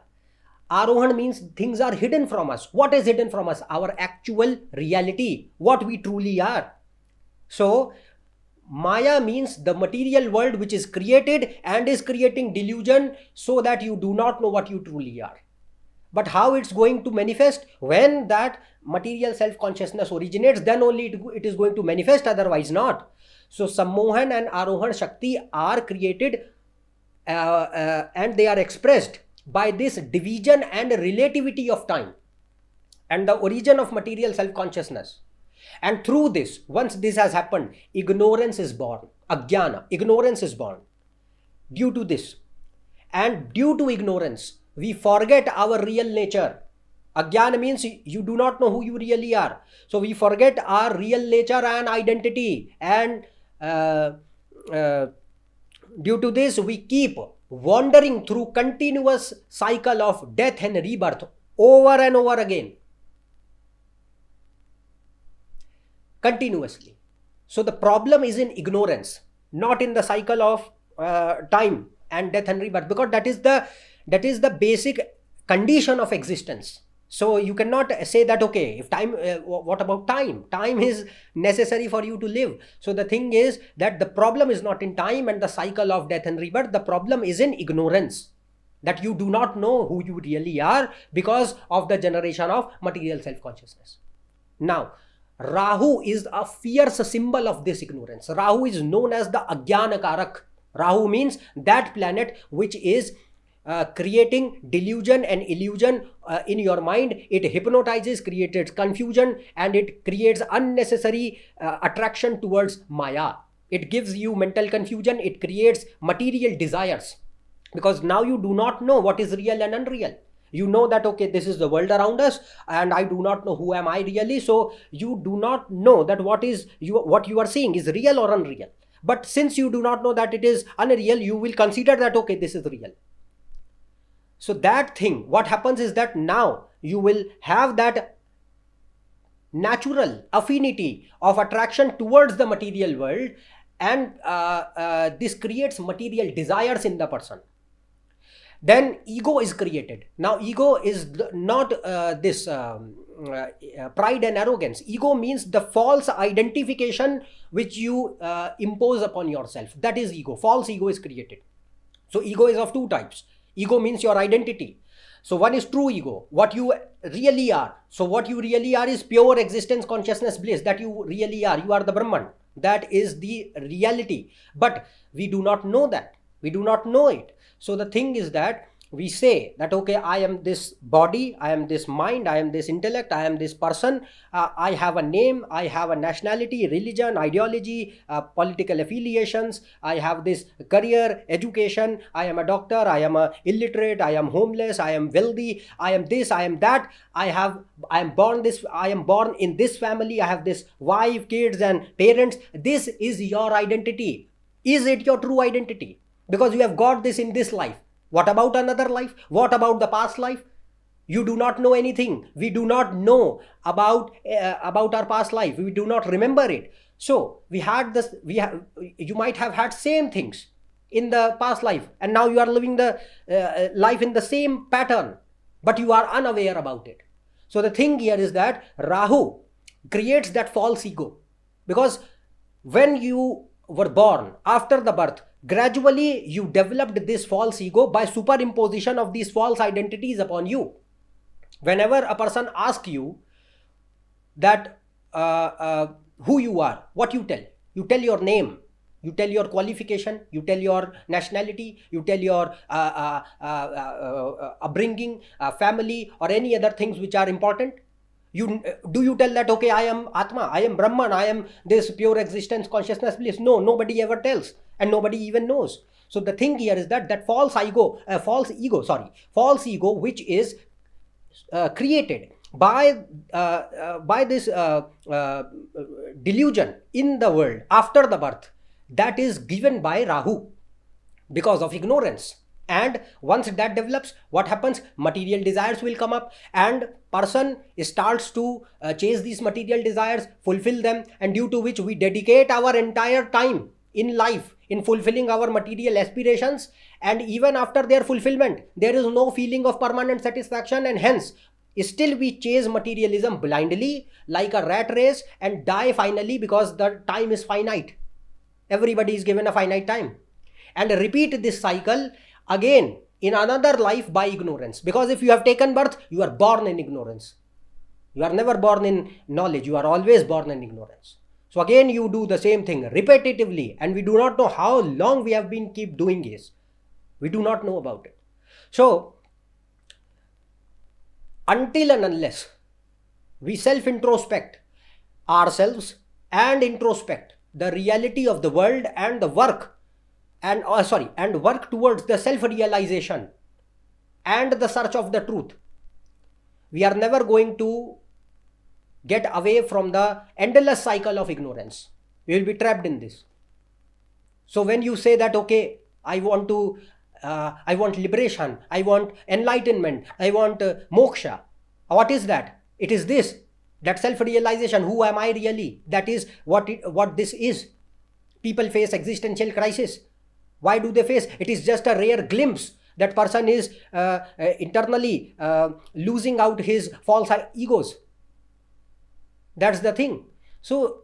Arohan means things are hidden from us. What is hidden from us? Our actual reality, what we truly are. So Maya means the material world which is created and is creating delusion so that you do not know what you truly are. But how it's going to manifest? When that material self-consciousness originates, then only it is going to manifest, otherwise not. So Sammohan and Arohan Shakti are created and they are expressed by this division and relativity of time and the origin of material self-consciousness. And through this, once this has happened, ignorance is born. Ajnana, ignorance is born. Due to this, and due to ignorance, we forget our real nature. Ajnana means you do not know who you really are. So we forget our real nature and identity, and due to this we keep wandering through continuous cycle of death and rebirth over and over again, continuously. So the problem is in ignorance, not in the cycle of time and death and rebirth, because that is the basic condition of existence. So you cannot say that, okay, if time, what about time? Time is necessary for you to live. So the thing is that the problem is not in time and the cycle of death and rebirth. The problem is in ignorance, that you do not know who you really are because of the generation of material self-consciousness. Now, Rahu is a fierce symbol of this ignorance. Rahu is known as the Ajnana Karak. Rahu means that planet which is creating delusion and illusion in your mind. It hypnotizes, creates confusion, and it creates unnecessary attraction towards Maya. It gives you mental confusion. It creates material desires, because now you do not know what is real and unreal. You know that, okay, this is the world around us and I do not know who am I really. So you do not know that what you are seeing is real or unreal. But since you do not know that it is unreal, you will consider that, okay, this is real. So that thing, what happens is that now you will have that natural affinity of attraction towards the material world, and this creates material desires in the person. Then ego is created. Now ego is not this pride and arrogance. Ego means the false identification which you impose upon yourself. That is ego. False ego is created. So ego is of two types. Ego means your identity. So one is true ego, what you really are. So what you really are is pure existence, consciousness, bliss. That you really are. You are the Brahman. That is the reality. But we do not know that. We do not know it. So the thing is that we say that, okay, I am this body, I am this mind, I am this intellect, I am this person, I have a name, I have a nationality, religion, ideology, political affiliations, I have this career, education, I am a doctor, I am a illiterate, I am homeless, I am wealthy, I am this, I am that, I am born in this family, I have this wife, kids and parents. This is your identity. Is it your true identity? Because you have got this in this life. What about another life? What about the past life? You do not know anything. We do not know about our past life. We do not remember it. So we had this. You might have had same things in the past life, and now you are living the life in the same pattern, but you are unaware about it. So the thing here is that Rahu creates that false ego, because when you were born, after the birth, gradually you developed this false ego by superimposition of these false identities upon you. Whenever a person asks you that who you are, what you tell? You tell your name, you tell your qualification, you tell your nationality, you tell your upbringing, family, or any other things which are important. Do you tell that, okay, I am Atma, I am Brahman, I am this pure existence, consciousness, bliss? No, nobody ever tells, and nobody even knows. So the thing here is that false ego, which is created by this delusion in the world after the birth, that is given by Rahu because of ignorance. And once that develops, what happens? Material desires will come up, and person starts to chase these material desires, fulfill them, and due to which we dedicate our entire time in life in fulfilling our material aspirations, and even after their fulfillment, there is no feeling of permanent satisfaction, and hence still we chase materialism blindly like a rat race and die finally, because the time is finite. Everybody is given a finite time, and repeat this cycle again in another life by ignorance. Because if you have taken birth, you are born in ignorance. You are never born in knowledge. You are always born in ignorance. So again you do the same thing repetitively, and we do not know how long we have been keep doing this. We do not know about it. So until and unless we self-introspect ourselves and introspect the reality of the world and the work and work towards the self-realization and the search of the truth, we are never going to get away from the endless cycle of ignorance. We will be trapped in this. So when you say that, okay, I want liberation, I want enlightenment, I want moksha, what is that? It is this, that self-realization. Who am I really? That is what this is. People face existential crisis. Why do they face? It is just a rare glimpse. That person is internally losing out his false egos. That's the thing. So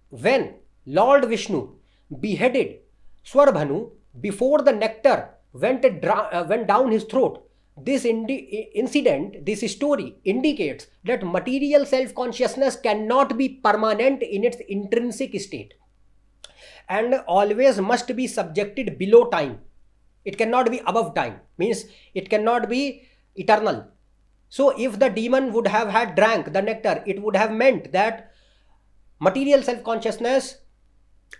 when Lord Vishnu beheaded Swarbhanu, before the nectar went down his throat, this incident, this story indicates that material self-consciousness cannot be permanent in its intrinsic state, and always must be subjected below time. It cannot be above time, means it cannot be eternal. So if the demon would have had drank the nectar, it would have meant that material self-consciousness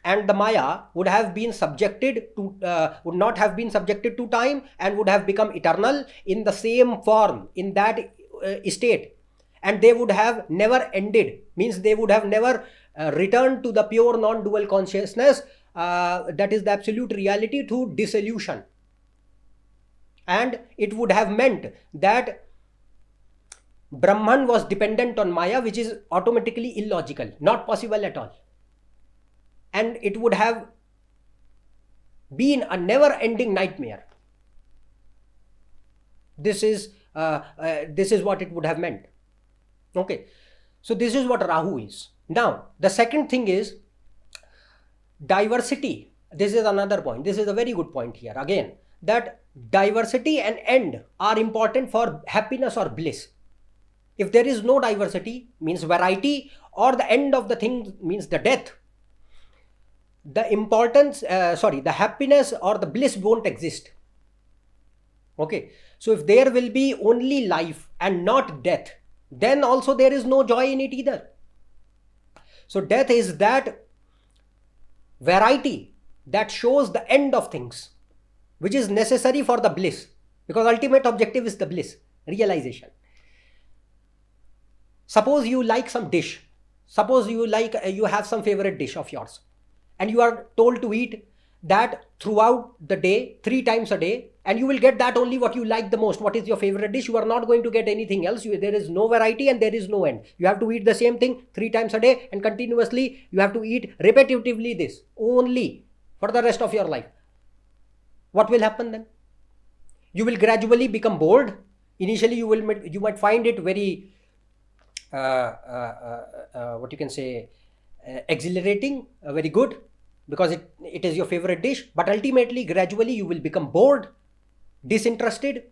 and the Maya would have been subjected to, would not have been subjected to time, and would have become eternal in the same form, in that state, and they would have never ended, means they would have never returned to the pure non-dual consciousness the absolute reality to dissolution. And it would have meant that Brahman was dependent on Maya, which is automatically illogical, not possible at all. And it would have been a never-ending nightmare. This is what it would have meant. Okay, so this is what Rahu is. Now, the second thing is diversity. This is another point. This is a very good point here again, that diversity and end are important for happiness or bliss. If there is no diversity, means variety, or the end of the thing means the death, the happiness or the bliss won't exist. Okay, so if there will be only life and not death, then also there is no joy in it either. So death is that variety that shows the end of things, which is necessary for the bliss, because ultimate objective is the bliss, realization. Suppose you like some dish. Suppose you have some favorite dish of yours, and you are told to eat that throughout the day, 3 times a day, and you will get that only what you like the most. What is your favorite dish? You are not going to get anything else. There is no variety and there is no end. You have to eat the same thing 3 times a day, and continuously you have to eat repetitively this only for the rest of your life. What will happen then? You will gradually become bored. Initially you might find it very exhilarating, very good, because it is your favorite dish. But ultimately, gradually you will become bored, disinterested,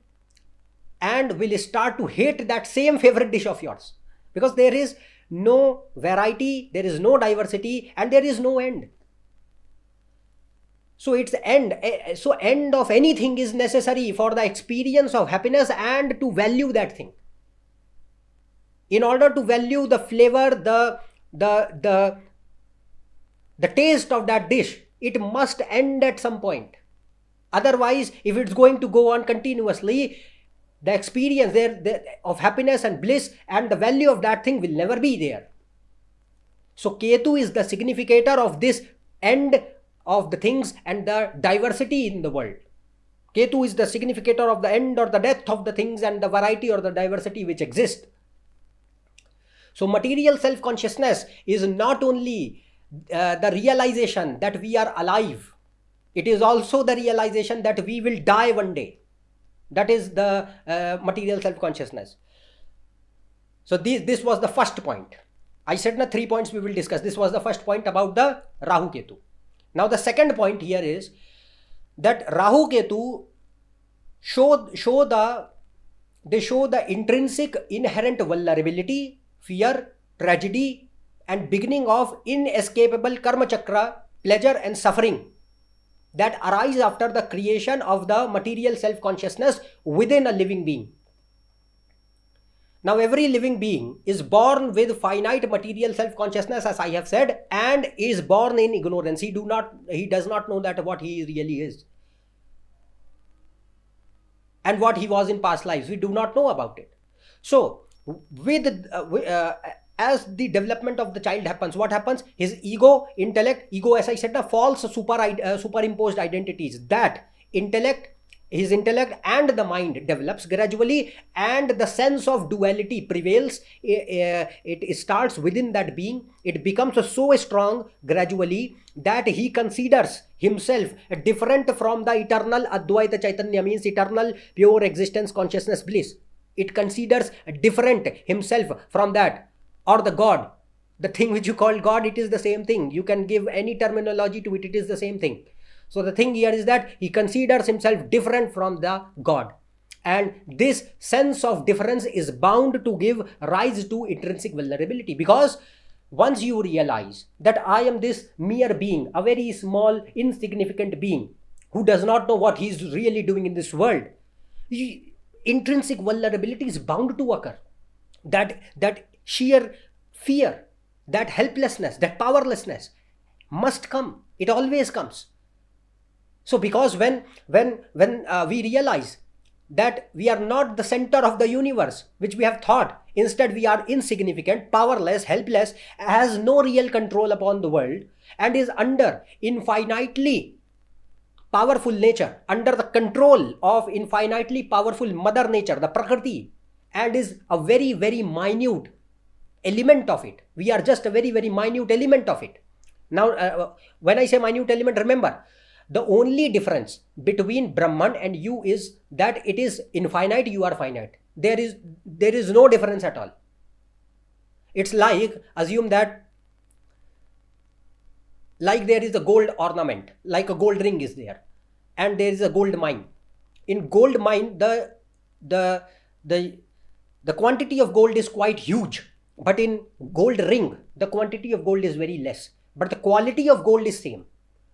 and will start to hate that same favorite dish of yours, because there is no variety, there is no diversity, and there is no end. So it's end. So end of anything is necessary for the experience of happiness and to value that thing. In order to value the flavor, the taste of that dish, it must end at some point. Otherwise, if it's going to go on continuously, the experience of happiness and bliss and the value of that thing will never be there. So Ketu is the significator of this end of the things and the diversity in the world. Ketu is the significator of the end or the death of the things and the variety or the diversity which exist. So material self-consciousness is not only the realization that we are alive, it is also the realization that we will die one day. That is the material self-consciousness. So this was the first point. I said 3 points we will discuss. This was the first point about the Rahu Ketu. Now the second point here is that Rahu Ketu show the intrinsic inherent vulnerability, fear, tragedy, and beginning of inescapable karma chakra, pleasure and suffering that arise after the creation of the material self-consciousness within a living being. Now every living being is born with finite material self-consciousness, as I have said, and is born in ignorance. He does not know that what he really is and what he was in past lives. We do not know about it. So as the development of the child happens, what happens? His ego, as I said, false superimposed identities. That his intellect and the mind develops gradually, and the sense of duality prevails. It starts within that being. It becomes so strong gradually that he considers himself different from the eternal Advaita Chaitanya, means eternal pure existence, consciousness, bliss. It considers different himself from that, or the God. The thing which you call God, it is the same thing. You can give any terminology to it, it is the same thing. So the thing here is that he considers himself different from the God. And this sense of difference is bound to give rise to intrinsic vulnerability, because once you realize that I am this mere being, a very small, insignificant being who does not know what he is really doing in this world, intrinsic vulnerability is bound to occur. That sheer fear, that helplessness, that powerlessness must come. It always comes. So because when we realize that we are not the center of the universe, which we have thought Instead, we are insignificant, powerless, helpless, has no real control upon the world, and is under infinitely powerful nature, under the control of infinitely powerful mother nature, the Prakriti, and is a very, very minute element of it. We are just a very, very minute element of it. Now, when I say minute element, remember, the only difference between Brahman and you is that it is infinite, you are finite. There is no difference at all. It's like, assume that, like there is a gold ornament, like a gold ring is there, and there is a gold mine. In gold mine, the quantity of gold is quite huge, but in gold ring, the quantity of gold is very less, but the quality of gold is same,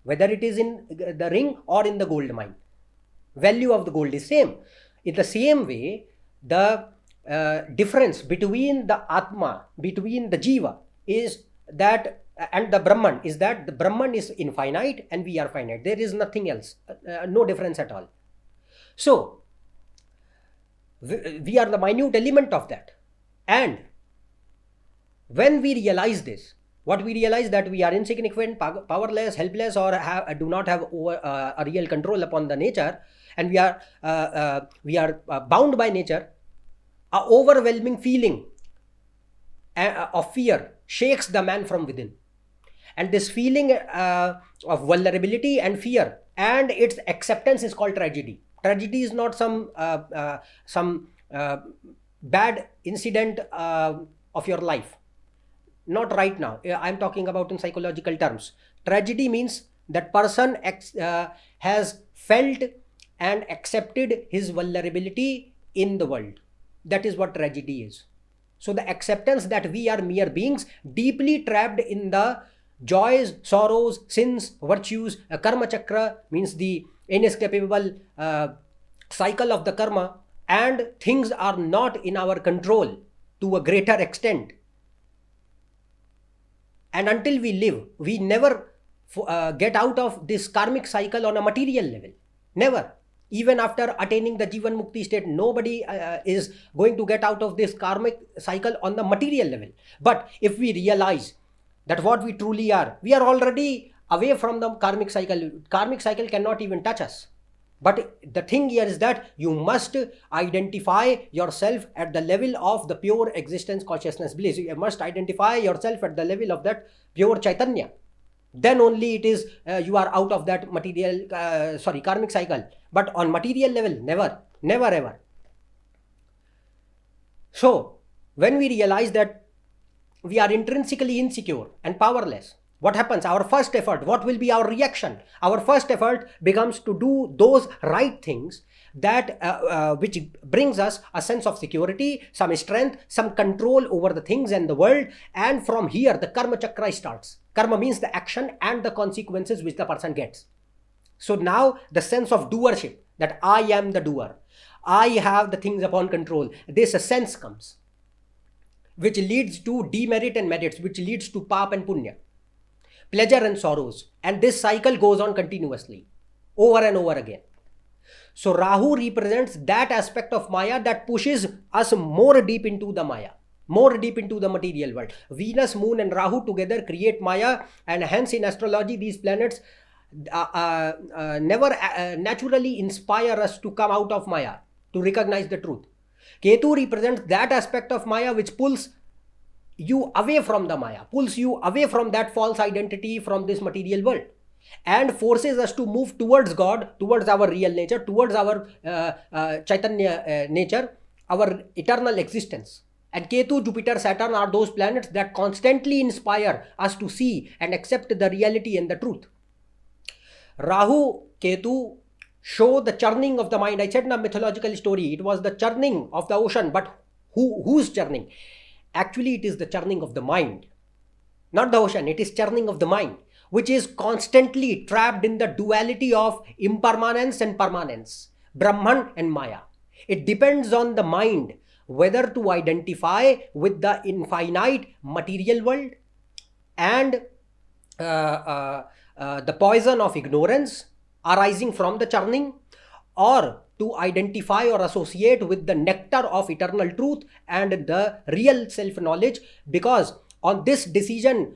whether it is in the ring or in the gold mine. Value of the gold is same. In the same way, the difference between the Atma, between the Jiva is that, and the Brahman is that the Brahman is infinite and we are finite. There is nothing else, no difference at all. So, we are the minute element of that. And when we realize this, what we realize that we are insignificant, powerless, helpless, or do not have a real control upon the nature, and we are bound by nature, an overwhelming feeling of fear shakes the man from within. And this feeling of vulnerability and fear and its acceptance is called tragedy. Tragedy is not some bad incident of your life. Not right now. I'm talking about in psychological terms. Tragedy means that person has felt and accepted his vulnerability in the world. That is what tragedy is. So the acceptance that we are mere beings deeply trapped in the joys, sorrows, sins, virtues. Karma chakra means the inescapable cycle of the karma, and things are not in our control to a greater extent. And until we live, we never get out of this karmic cycle on a material level. Never. Even after attaining the Jivan Mukti state, nobody is going to get out of this karmic cycle on the material level. But if we realize that what we truly are, we are already away from the karmic cycle. Karmic cycle cannot even touch us. But the thing here is that you must identify yourself at the level of the pure existence consciousness bliss. You must identify yourself at the level of that pure Chaitanya. Then only it is you are out of that material, karmic cycle. But on material level, never, never ever. So, when we realize that we are intrinsically insecure and powerless, what happens? Our first effort, what will be our reaction? Our first effort becomes to do those right things that which brings us a sense of security, some strength, some control over the things and the world. And from here, the karma chakra starts. Karma means the action and the consequences which the person gets. So now the sense of doership, that I am the doer, I have the things upon control, this sense comes, which leads to demerit and merits, which leads to pap and punya, pleasure and sorrows. And this cycle goes on continuously, over and over again. So Rahu represents that aspect of Maya that pushes us more deep into the Maya, more deep into the material world. Venus, Moon and Rahu together create Maya, and hence in astrology these planets never naturally inspire us to come out of Maya, to recognize the truth. Ketu represents that aspect of Maya which pulls you away from the Maya, pulls you away from that false identity, from this material world, and forces us to move towards God, towards our real nature, towards our Chaitanya nature, our eternal existence. And Ketu, Jupiter, Saturn are those planets that constantly inspire us to see and accept the reality and the truth. Rahu, Ketu show the churning of the mind. I said in a mythological story, it was the churning of the ocean, but whose churning? Actually, it is the churning of the mind, not the ocean. It is churning of the mind, which is constantly trapped in the duality of impermanence and permanence, Brahman and Maya. It depends on the mind whether to identify with the infinite material world and the poison of ignorance arising from the churning, or to identify or associate with the nectar of eternal truth and the real self-knowledge, because on this decision,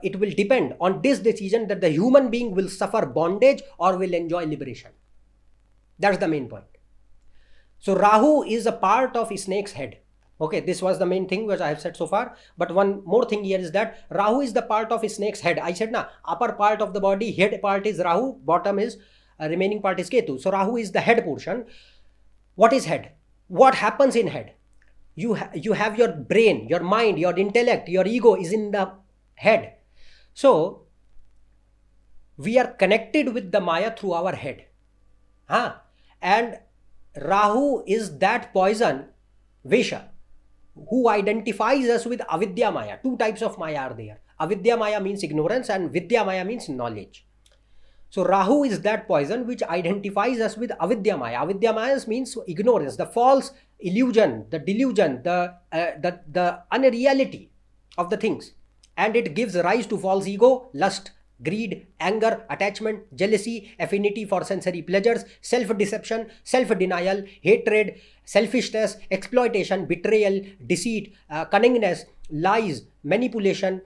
it will depend on this decision that the human being will suffer bondage or will enjoy liberation. That's the main point. So Rahu is a part of a snake's head. Okay, this was the main thing which I have said so far. But one more thing here is that Rahu is the part of a snake's head. I said na, upper part of the body, head part is Rahu, bottom is remaining part is Ketu. So Rahu is the head portion. What is head? What happens in head? You have your brain, your mind, your intellect, your ego is in the head. So we are connected with the Maya through our head. And Rahu is that poison, Vesha, who identifies us with Avidya Maya. Two types of Maya are there. Avidya Maya means ignorance and Vidya Maya means knowledge. So Rahu is that poison which identifies us with Avidya Maya. Avidya Maya means ignorance, the false illusion, the delusion, the unreality of the things. And it gives rise to false ego, lust, greed, anger, attachment, jealousy, affinity for sensory pleasures, self-deception, self-denial, hatred, selfishness, exploitation, betrayal, deceit, cunningness, lies, manipulation,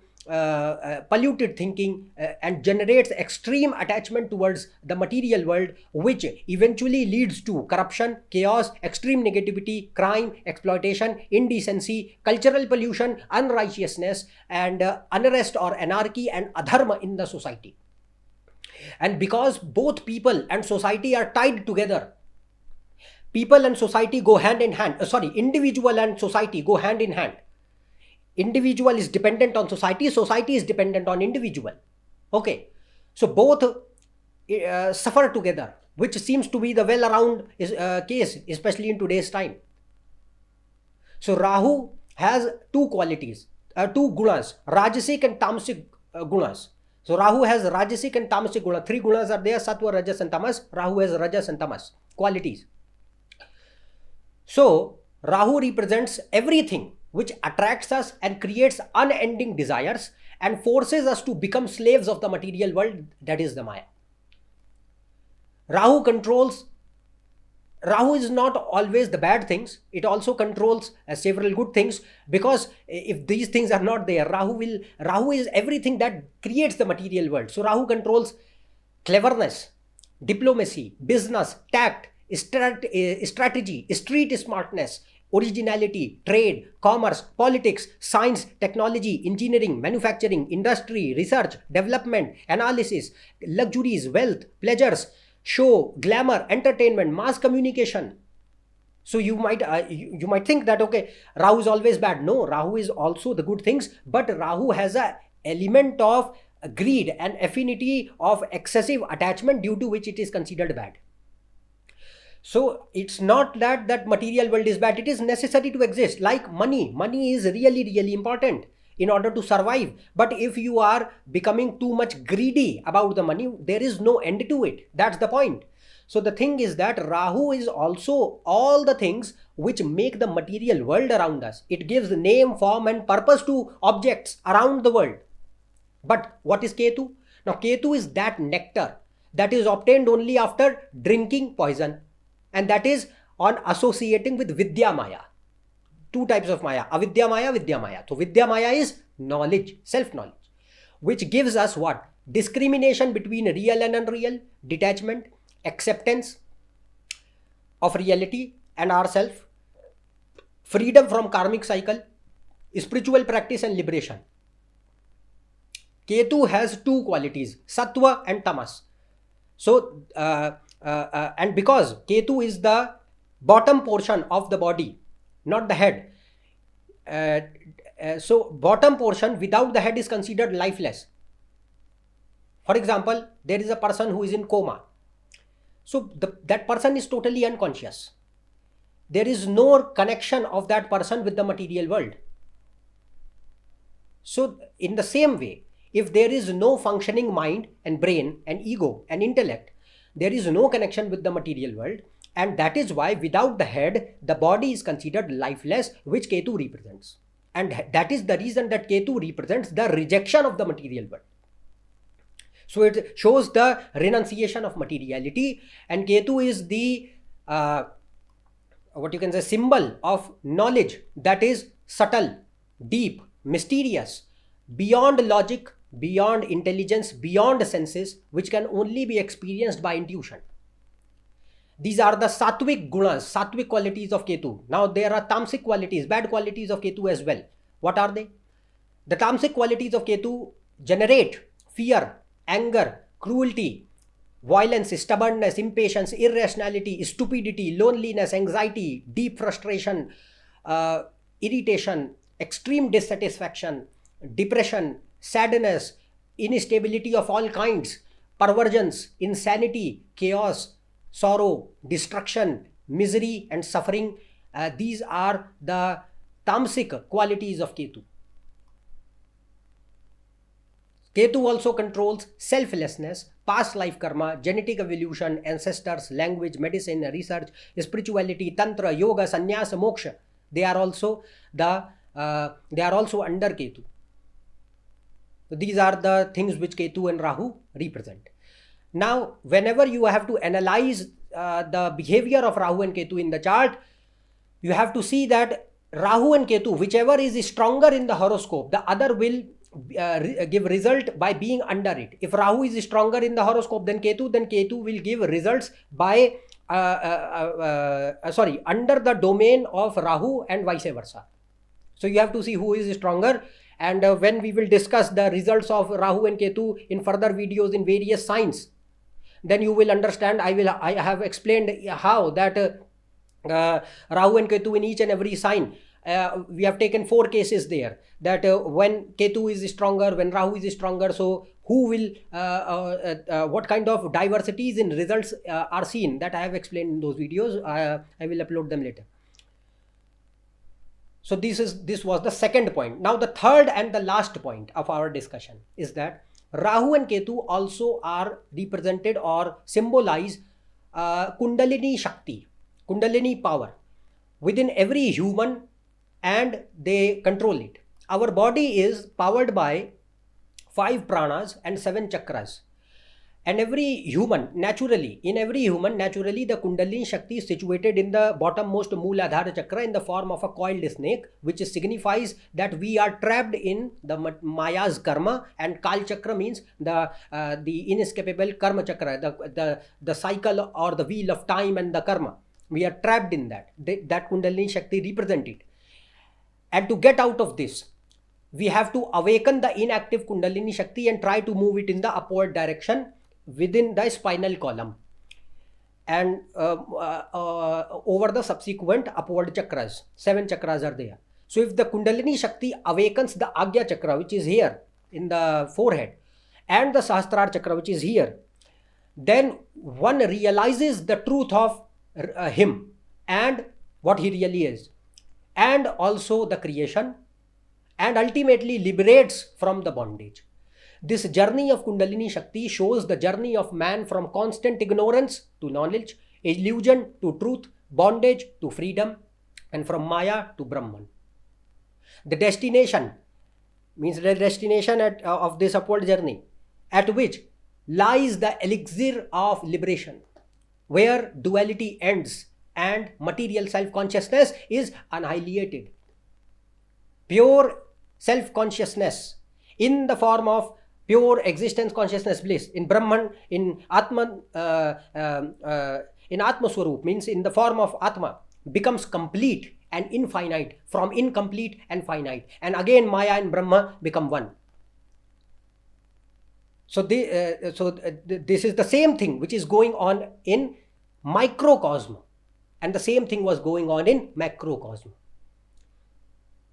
polluted thinking, and generates extreme attachment towards the material world, which eventually leads to corruption, chaos, extreme negativity, crime, exploitation, indecency, cultural pollution, unrighteousness, and unrest or anarchy and adharma in the society. And because both people and society are tied together, people and society go hand in hand. Individual and society go hand in hand. Individual is dependent on society, society is dependent on individual. Okay, so both suffer together, which seems to be the well around case, especially in today's time. So Rahu has two qualities, two gunas, Rajasic and Tamasic gunas. So Rahu has Rajasic and Tamasic guna. Three gunas are there, Sattva, Rajas and Tamas. Rahu has Rajas and Tamas qualities. So Rahu represents everything which attracts us and creates unending desires and forces us to become slaves of the material world, that is the Maya. Rahu is not always the bad things. It also controls several good things, because if these things are not there, Rahu is everything that creates the material world. So Rahu controls cleverness, diplomacy, business, tact, strategy, street smartness, originality, trade, commerce, politics, science, technology, engineering, manufacturing, industry, research, development, analysis, luxuries, wealth, pleasures, show, glamour, entertainment, mass communication. So you might think that, okay, Rahu is always bad. No, Rahu is also the good things, but Rahu has an element of greed and affinity of excessive attachment, due to which it is considered bad. So it's not that material world is bad. It is necessary to exist. Like money is really important in order to survive. But if you are becoming too much greedy about the money, there is no end to it. That's the point. So the thing is that Rahu is also all the things which make the material world around us. It gives name, form and purpose to objects around the world. But what is Ketu? Now Ketu is that nectar that is obtained only after drinking poison. And that is on associating with Vidya Maya. Two types of Maya, Avidya Maya, Vidya Maya. So Vidya Maya is knowledge, self-knowledge, which gives us what? Discrimination between real and unreal, detachment, acceptance of reality and ourself, freedom from karmic cycle, spiritual practice and liberation. Ketu has two qualities, Sattva and Tamas. So, and because Ketu is the bottom portion of the body, not the head. So bottom portion without the head is considered lifeless. For example, there is a person who is in coma. So that person is totally unconscious. There is no connection of that person with the material world. So in the same way, if there is no functioning mind and brain and ego and intellect, there is no connection with the material world, and that is why without the head, the body is considered lifeless, which Ketu represents. And that is the reason that Ketu represents the rejection of the material world. So it shows the renunciation of materiality, and Ketu is the what you can say, symbol of knowledge that is subtle, deep, mysterious, beyond logic, beyond intelligence, beyond senses, which can only be experienced by intuition. These are the sattvic gunas, sattvic qualities of Ketu. Now there are tamasic qualities, bad qualities of Ketu as well. What are they? The tamasic qualities of Ketu generate fear, anger, cruelty, violence, stubbornness, impatience, irrationality, stupidity, loneliness, anxiety, deep frustration, irritation, extreme dissatisfaction, depression, sadness, instability of all kinds, perversions, insanity, chaos, sorrow, destruction, misery, and suffering. These are the tamasic qualities of Ketu. Ketu also controls selflessness, past life karma, genetic evolution, ancestors, language, medicine, research, spirituality, tantra, yoga, sannyasa, moksha. They are also under Ketu. So these are the things which Ketu and Rahu represent. Now, whenever you have to analyze the behavior of Rahu and Ketu in the chart, you have to see that Rahu and Ketu, whichever is stronger in the horoscope, the other will give result by being under it. If Rahu is stronger in the horoscope than Ketu will give results by under the domain of Rahu and vice versa. So you have to see who is stronger, and when we will discuss the results of Rahu and Ketu in further videos in various signs, then you will understand. I have explained how that Rahu and Ketu in each and every sign. We have taken 4 cases there, that when Ketu is stronger, when Rahu is stronger, so who will what kind of diversities in results are seen, that I have explained in those videos. I will upload them later. So this was the second point. Now the third and the last point of our discussion is that Rahu and Ketu also are represented or symbolize Kundalini Shakti, Kundalini power within every human, and they control it. Our body is powered by 5 pranas and 7 chakras. And every human, naturally, the Kundalini Shakti is situated in the bottommost Mooladhara chakra in the form of a coiled snake, which signifies that we are trapped in the Maya's karma, and Kal chakra means the inescapable karma chakra, the cycle or the wheel of time and the karma. We are trapped in that. That Kundalini Shakti represents it. And to get out of this, we have to awaken the inactive Kundalini Shakti and try to move it in the upward direction within the spinal column and over the subsequent upward chakras. 7 chakras are there. So if the Kundalini Shakti awakens the Agya chakra, which is here in the forehead, and the Sahasrara chakra, which is here, then one realizes the truth of him and what he really is, and also the creation, and ultimately liberates from the bondage. This journey of Kundalini Shakti shows the journey of man from constant ignorance to knowledge, illusion to truth, bondage to freedom, and from Maya to Brahman. The destination means the destination of this upward journey, at which lies the elixir of liberation, where duality ends and material self-consciousness is annihilated. Pure self-consciousness in the form of pure existence consciousness bliss in Brahman, in Atman, in Atma Swarup, means in the form of Atma, becomes complete and infinite from incomplete and finite, and again Maya and Brahma become one. So this is the same thing which is going on in microcosm, and the same thing was going on in macrocosm,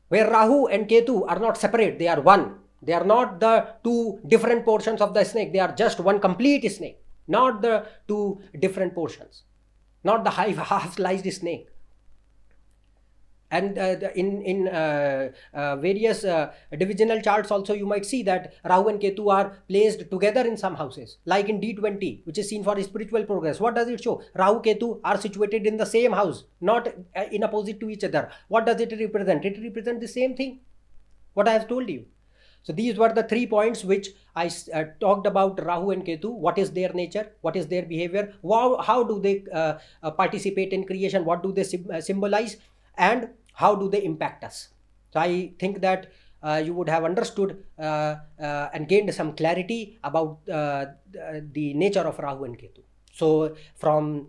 where Rahu and Ketu are not separate, they are one. They are not the 2 different portions of the snake, they are just one complete snake, not the 2 different portions, not the half-sliced snake. And in various divisional charts also, you might see that Rahu and Ketu are placed together in some houses, like in D20, which is seen for spiritual progress. What does it show? Rahu Ketu are situated in the same house, not in opposite to each other. What does it represent? It represents the same thing, what I have told you. So these were the 3 points which I talked about Rahu and Ketu. What is their nature? What is their behavior? How do they participate in creation? What do they symbolize? And how do they impact us? So I think that you would have understood and gained some clarity about the nature of Rahu and Ketu. So from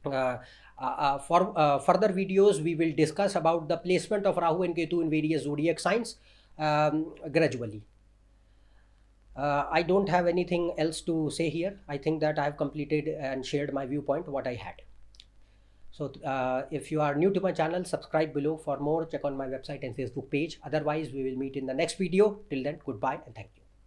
for further videos, we will discuss about the placement of Rahu and Ketu in various zodiac signs gradually. I don't have anything else to say here. I think that I have completed and shared my viewpoint, what I had. So if you are new to my channel, subscribe below for more. Check on my website and Facebook page. Otherwise, we will meet in the next video. Till then, goodbye and thank you.